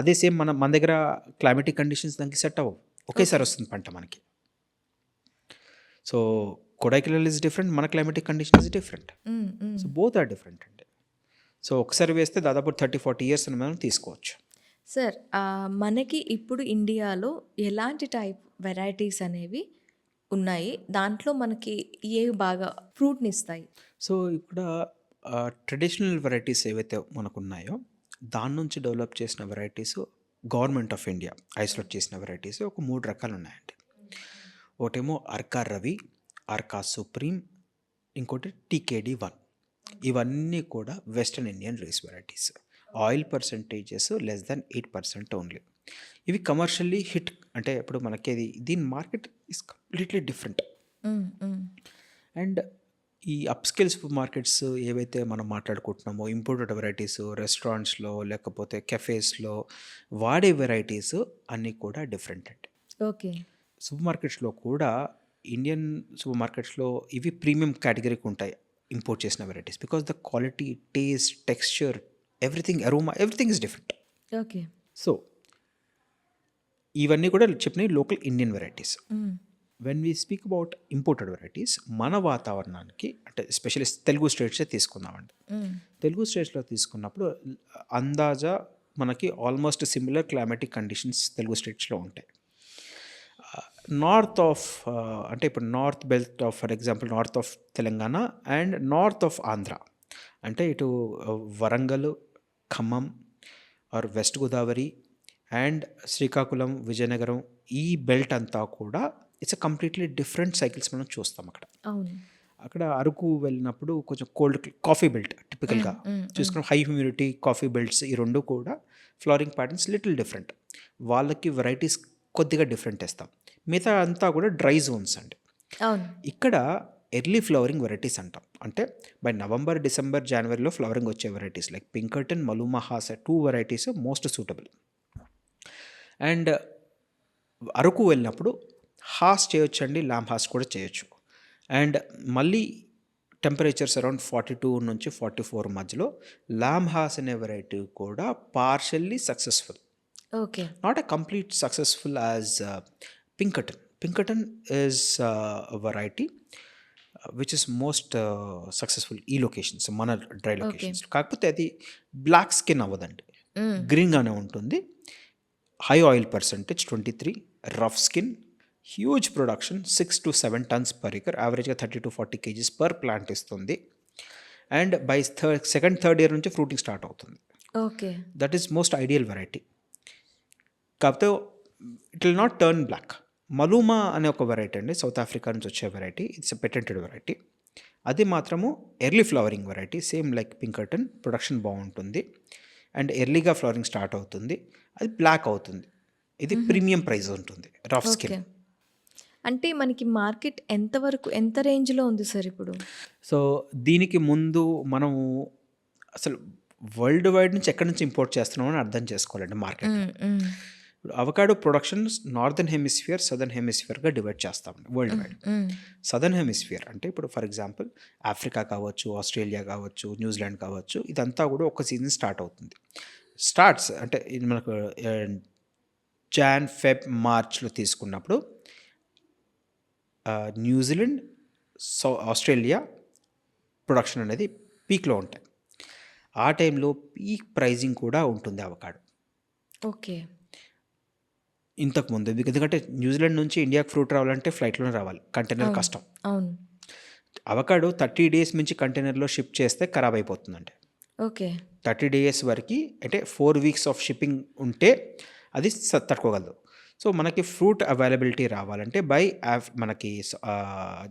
అదే సేమ్ మన దగ్గర క్లైమేటిక్ కండిషన్స్ దానికి సెట్ అవ్వవు, ఒకేసారి వస్తుంది పంట మనకి. సో కొడైకెనాల్ ఇస్ డిఫరెంట్, మన climatic condition is different. So both are different అండి. సో ఒకసారి వేస్తే దాదాపు 30-40 years అని మనం తీసుకోవచ్చు. సార్, మనకి ఇప్పుడు ఇండియాలో ఎలాంటి టైప్ వెరైటీస్ అనేవి ఉన్నాయి? దాంట్లో మనకి ఏ బాగా ఫ్రూట్ని ఇస్తాయి? సో ఇక్కడ ట్రెడిషనల్ వెరైటీస్ ఏవైతే మనకు ఉన్నాయో దాని నుంచి డెవలప్ చేసిన varieties government of India isolate చేసిన వెరైటీస్ ఒక 3 రకాలు ఉన్నాయండి. ఒకటేమో అర్కా రవి, అర్కా సుప్రీం, ఇంకోటి TKD1. ఇవన్నీ కూడా western Indian rice varieties. Oil percentages less than 8% only. ఇవి కమర్షియల్లీ హిట్, అంటే ఇప్పుడు మనకి దీని market is completely different. And ఈ అప్స్కేల్ సూపర్ మార్కెట్స్ ఏవైతే మనం మాట్లాడుకుంటున్నామో, ఇంపోర్టెడ్ వెరైటీస్ రెస్టారెంట్స్లో లేకపోతే కెఫేస్లో వాడే వెరైటీస్ అన్నీ కూడా డిఫరెంట్ అండి. ఓకే. సూపర్ మార్కెట్స్లో కూడా ఇండియన్ సూపర్ మార్కెట్స్లో ఇవి ప్రీమియం కేటగిరీకి ఉంటాయి ఇంపోర్ట్ చేసిన varieties, because the quality, taste, texture, everything, aroma, everything is different. Okay. So ఇవన్నీ కూడా చెప్పిన local Indian varieties. When we speak about imported varieties, మన వాతావరణానికి, అంటే ఎస్పెషల్లీ తెలుగు స్టేట్సే తీసుకుందామండి. తెలుగు స్టేట్స్లో తీసుకున్నప్పుడు అందాజా మనకి almost similar climatic conditions Telugu స్టేట్స్లో ఉంటాయి. నార్త్ ఆఫ్ అంటే ఇప్పుడు north belt of, for example north of Telangana and north of Andhra, అంటే ఇటు Warangal, Khammam or west Godavari and Srikakulam, Vizianagaram, ఈ బెల్ట్ అంతా కూడా it's a completely different cycles మనం చూస్తాం అక్కడ. అక్కడ అరకు వెళ్ళినప్పుడు కొంచెం కోల్డ్ కాఫీ బెల్ట్ టిపికల్గా చూసుకున్న హై హ్యూమిడిటీ కాఫీ బెల్ట్స్, ఈ రెండు కూడా ఫ్లవరింగ్ ప్యాటర్న్స్ లిటిల్ డిఫరెంట్. వాళ్ళకి వెరైటీస్ కొద్దిగా డిఫరెంట్ ఇస్తాం. మిగతా అంతా కూడా డ్రై జోన్స్ అండి. ఇక్కడ ఎర్లీ ఫ్లవరింగ్ వెరైటీస్ అంటాం, అంటే బై నవంబర్, డిసెంబర్, జనవరిలో ఫ్లవరింగ్ వచ్చే varieties like Pinkerton, Maluma Hass, 2 varieties most suitable. And Araku వెళ్ళినప్పుడు హాస్ చేయొచ్చు అండి, లామ్ హాస్ కూడా చేయొచ్చు. అండ్ మళ్ళీ టెంపరేచర్స్ అరౌండ్ 42 నుంచి 44 మధ్యలో లామ్ హాస్ అనే వెరైటీ కూడా partially successful. Okay. Not a complete successful as Pinkerton. Pinkerton is a variety which is most successful ఈ లొకేషన్స్, మన డ్రై లొకేషన్స్. కాకపోతే అది బ్లాక్ స్కిన్ అవ్వదండి, గ్రీన్గానే ఉంటుంది. High oil percentage 23, rough skin, huge production 6 to 7 tons per acre, యావరేజ్గా 30 to 40 kgs పర్ ప్లాంట్ ఇస్తుంది. అండ్ బై థర్డ్ ఇయర్ నుంచి ఫ్రూటింగ్ స్టార్ట్ అవుతుంది. Okay. That is most ideal variety. కాకపోతే it will not turn black. Maluma అనే ఒక వెరైటీ అండి, సౌత్ ఆఫ్రికా నుంచి వచ్చే variety. It's a patented variety. అది మాత్రము early flowering variety, same like Pinkerton, production బాగుంటుంది. అండ్ ఎర్లీగా ఫ్లవరింగ్ స్టార్ట్ అవుతుంది, అది బ్లాక్ అవుతుంది. ఇది ప్రీమియం ప్రైస్ ఉంటుంది రఫ్ ఓకే. స్కిన్. అంటే మనకి మార్కెట్ ఎంతవరకు ఎంత రేంజ్‌లో ఉంది సార్ ఇప్పుడు? సో దీనికి ముందు మనము అసలు వరల్డ్ వైడ్ నుంచి ఎక్కడి నుంచి ఇంపోర్ట్ చేస్తున్నామని అర్థం చేసుకోవాలండి మార్కెట్. ఇప్పుడు avocado production northern hemisphere, southern హెమిస్ఫియర్గా డివైడ్ చేస్తామండి వరల్డ్ వైడ్. సదర్న్ హెమిస్ఫియర్ అంటే ఇప్పుడు ఫర్ ఎగ్జాంపుల్ ఆఫ్రికా కావచ్చు, ఆస్ట్రేలియా కావచ్చు, న్యూజిలాండ్ కావచ్చు, ఇదంతా కూడా ఒక సీజన్ స్టార్ట్ అవుతుంది. స్టార్ట్స్ అంటే ఇది మనకు జాన్, ఫెబ్, మార్చ్లో తీసుకున్నప్పుడు న్యూజిలాండ్, ఆస్ట్రేలియా ప్రొడక్షన్ అనేది పీక్లో ఉంటాయి. ఆ టైంలో పీక్ ప్రైజింగ్ కూడా ఉంటుంది అవకాడో ఓకే. ఇంతకుముందు. ఎందుకంటే న్యూజిలాండ్ నుంచి ఇండియాకి ఫ్రూట్ రావాలంటే ఫ్లైట్లోనే రావాలి, కంటైనర్ అవును. కష్టం. అవును. అవకాడో 30 days నుంచి కంటైనర్లో షిప్ చేస్తే ఖరాబ్ అయిపోతుందండి. ఓకే. 30 days వరకు అంటే 4 weeks ఆఫ్ షిప్పింగ్ ఉంటే అది తట్టుకోగలదు. సో మనకి ఫ్రూట్ అవైలబిలిటీ రావాలంటే మనకి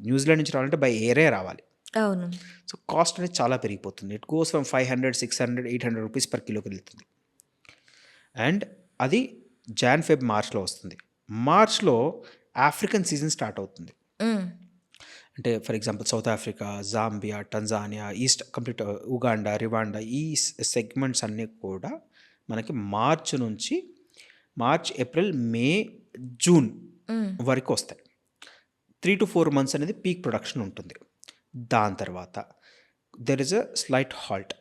న్యూజిలాండ్ నుంచి రావాలంటే బై ఎయిరే రావాలి. అవును. సో కాస్ట్ అనేది చాలా పెరిగిపోతుంది. It goes from 500, 600, 800 rupees per కిలోకి వెళ్తుంది. అండ్ అది జాన్, ఫెబ్, మార్చ్లో వస్తుంది. మార్చ్లో ఆఫ్రికన్ సీజన్ స్టార్ట్ అవుతుంది. హ్మ్. అంటే for example South Africa, Zambia, Tanzania, east complete Uganda, Rwanda, ఈ సెగ్మెంట్స్ అన్నీ కూడా మనకి మార్చ్, ఏప్రిల్, మే, జూన్ వరకు వస్తాయి. 3 to 4 months అనేది పీక్ ప్రొడక్షన్ ఉంటుంది. దాని తర్వాత there is a slight halt.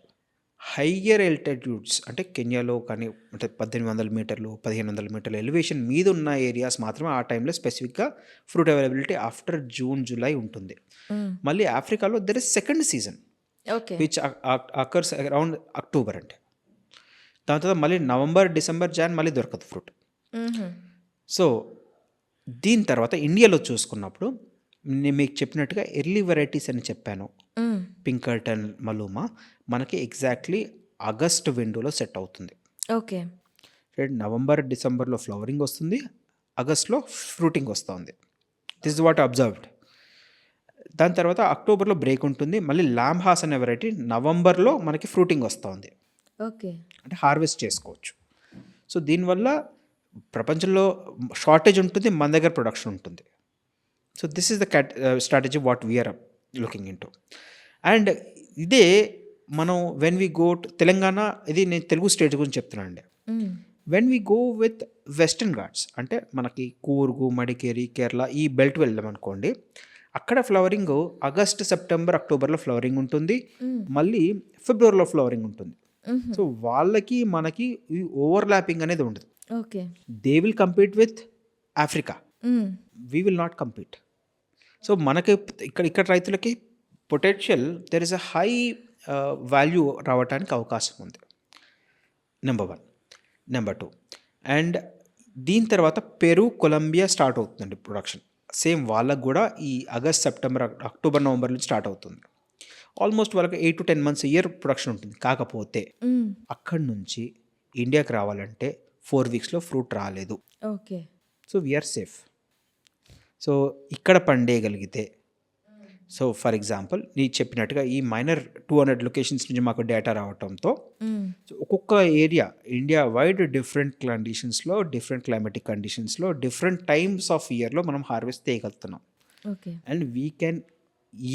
Higher altitudes అంటే కెన్యాలో కానీ అంటే 1800 మీటర్లు, 1500 మీటర్లు ఎలివేషన్ మీద ఉన్న ఏరియాస్ మాత్రమే ఆ టైంలో స్పెసిఫిక్గా fruit availability after June, July ఉంటుంది. మళ్ళీ ఆఫ్రికాలో there is second season okay. Which occurs around October అంటే. దాని తర్వాత మళ్ళీ నవంబర్, డిసెంబర్, జాన్ మళ్ళీ దొరకదు ఫ్రూట్. సో దీని తర్వాత ఇండియాలో చూసుకున్నప్పుడు నేను మీకు చెప్పినట్టుగా ఎర్లీ వెరైటీస్ అని చెప్పాను, పింకర్టన్, మలూమా, మనకి ఎగ్జాక్ట్లీ ఆగస్ట్ విండోలో సెట్ అవుతుంది. ఓకే. నవంబర్, డిసెంబర్లో ఫ్లవరింగ్ వస్తుంది, ఆగస్ట్లో ఫ్రూటింగ్ వస్తుంది. This is what observed. దాని తర్వాత అక్టోబర్లో బ్రేక్ ఉంటుంది. మళ్ళీ లామ్ హాస్ అనే వెరైటీ నవంబర్లో మనకి ఫ్రూటింగ్ వస్తుంది. ఓకే. అంటే హార్వెస్ట్ చేసుకోవచ్చు. సో దీనివల్ల ప్రపంచంలో షార్టేజ్ ఉంటుంది, మన దగ్గర ప్రొడక్షన్ ఉంటుంది. So this is the strategy what we are looking into. And ఇదే మనం when we go to Telangana, ఇది నేను తెలుగు స్టేట్ గురించి చెప్తున్నాను అండి. When we go with western ghats అంటే మనకి కూర్గు, మడికేరి, కేరళ ఈ బెల్ట్ వెళ్ళామనుకోండి, అక్కడ ఫ్లవరింగ్ ఆగస్ట్, సెప్టెంబర్, అక్టోబర్లో ఫ్లవరింగ్ ఉంటుంది, మళ్ళీ ఫిబ్రవరిలో ఫ్లవరింగ్ ఉంటుంది. సో వాళ్ళకి మనకి ఈ ఓవర్లాపింగ్ అనేది ఉండదు. Okay. They will compete with Africa, we will not compete. So మనకి ఇక్కడ రైతులకి potential there is a high value రావడానికి అవకాశం ఉంది. నెంబర్ 1. నెంబర్ 2, అండ్ దీని తర్వాత పెరు, కొలంబియా స్టార్ట్ అవుతుందండి ప్రొడక్షన్. సేమ్ వాళ్ళకు కూడా ఈ ఆగస్ట్, సెప్టెంబర్, అక్టోబర్, నవంబర్ నుంచి స్టార్ట్ అవుతుంది. ఆల్మోస్ట్ వాళ్ళకి 8 to 10 months ఇయర్ ప్రొడక్షన్ ఉంటుంది. కాకపోతే అక్కడి నుంచి ఇండియాకి రావాలంటే 4 weeksలో ఫ్రూట్ రాలేదు. Okay. So we are safe. So ఇక్కడ పండేయగలిగితే, సో ఫర్ ఎగ్జాంపుల్ నేను చెప్పినట్టుగా ఈ మైనర్ 200 లొకేషన్స్ నుంచి మాకు డేటా రావడంతో ఒక్కొక్క ఏరియా ఇండియా వైడ్ డిఫరెంట్ కండిషన్స్లో, డిఫరెంట్ క్లైమాటిక్ కండిషన్స్లో, డిఫరెంట్ టైమ్స్ ఆఫ్ ఇయర్లో మనం హార్వెస్ట్ చేయగలుగుతున్నాం. Okay. And we can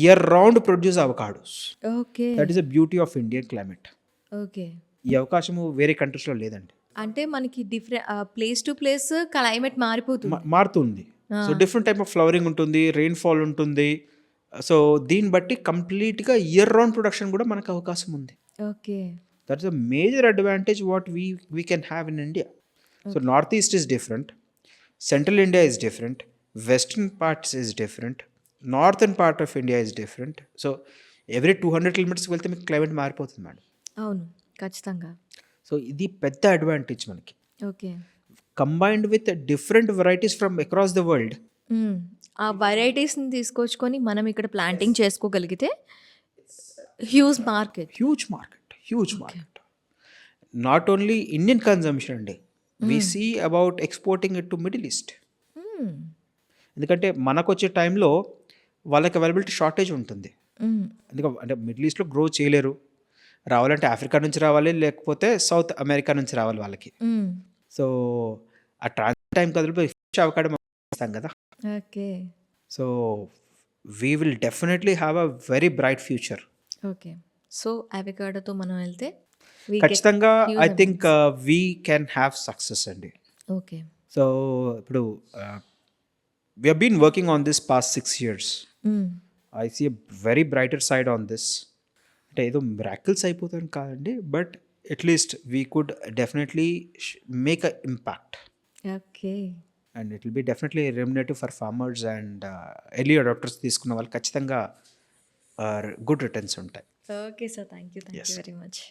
year round produce avocados. Okay. That is the beauty of Indian climate. Okay. ఈ అవకాశము వేరే కంట్రీస్లో లేదండి. అంటే మనకి different place to place climate మారిపోతుంది. మారుతుంది. So different type of flowering ఉంటుంది, రెయిన్ఫాల్ ఉంటుంది. సో దీన్ని బట్టి కంప్లీట్గా ఇయర్ రౌండ్ ప్రొడక్షన్ కూడా మనకు అవకాశం ఉంది. Okay. That is a major advantage what we can have in India. So north east is different, central India is different, western parts is different, northern part of India is different. So every 200 kilometers వెళ్తే మీకు క్లైమేట్ మారిపోతుంది మేడం. అవును, ఖచ్చితంగా. సో ఇది పెద్ద అడ్వాంటేజ్ మనకి. Okay. Combined with different varieties from across the world. ఆ వెరైటీస్ని తీసుకొచ్చుకొని మనం ఇక్కడ ప్లాంటింగ్ చేసుకోగలిగితే huge market. Huge market. Not only Indian consumption అండి, we see about exporting it to Middle East. ఎందుకంటే మనకు వచ్చే టైంలో వాళ్ళకి అవైలబిలిటీ షార్టేజ్ ఉంటుంది. ఎందుకంటే అంటే మిడిల్ ఈస్ట్లో గ్రో చేయలేరు, రావాలంటే ఆఫ్రికా నుంచి రావాలి, లేకపోతే సౌత్ అమెరికా నుంచి రావాలి వాళ్ళకి. సో, ఆ ట్రాన్సిట్ టైం కదిలిపోయి ఫ్రెష్ అవకాడో మనం ఇస్తాం కదా! Okay. So, we will definitely have a very bright future. Okay. So, అవకాడోతో మనం వెళ్తే వి గెట్ ఖచ్చితంగా huge I think amounts. We can have success అండి. ఓకే. సో, ఇప్పుడు we have been working on this past 6 years. Hmm. I see a very brighter side on this. అంటే ఏదో మిరాకిల్స్ అయిపోతాను కాదండి. But at least we could definitely make a impact. Okay. And it will be definitely remunerative for farmers and early adapters తీసుకున్న వాళ్ళు ఖచ్చితంగా గుడ్ రిటర్న్స్ ఉంటాయి. Okay sir. Thank you Yes. Very much.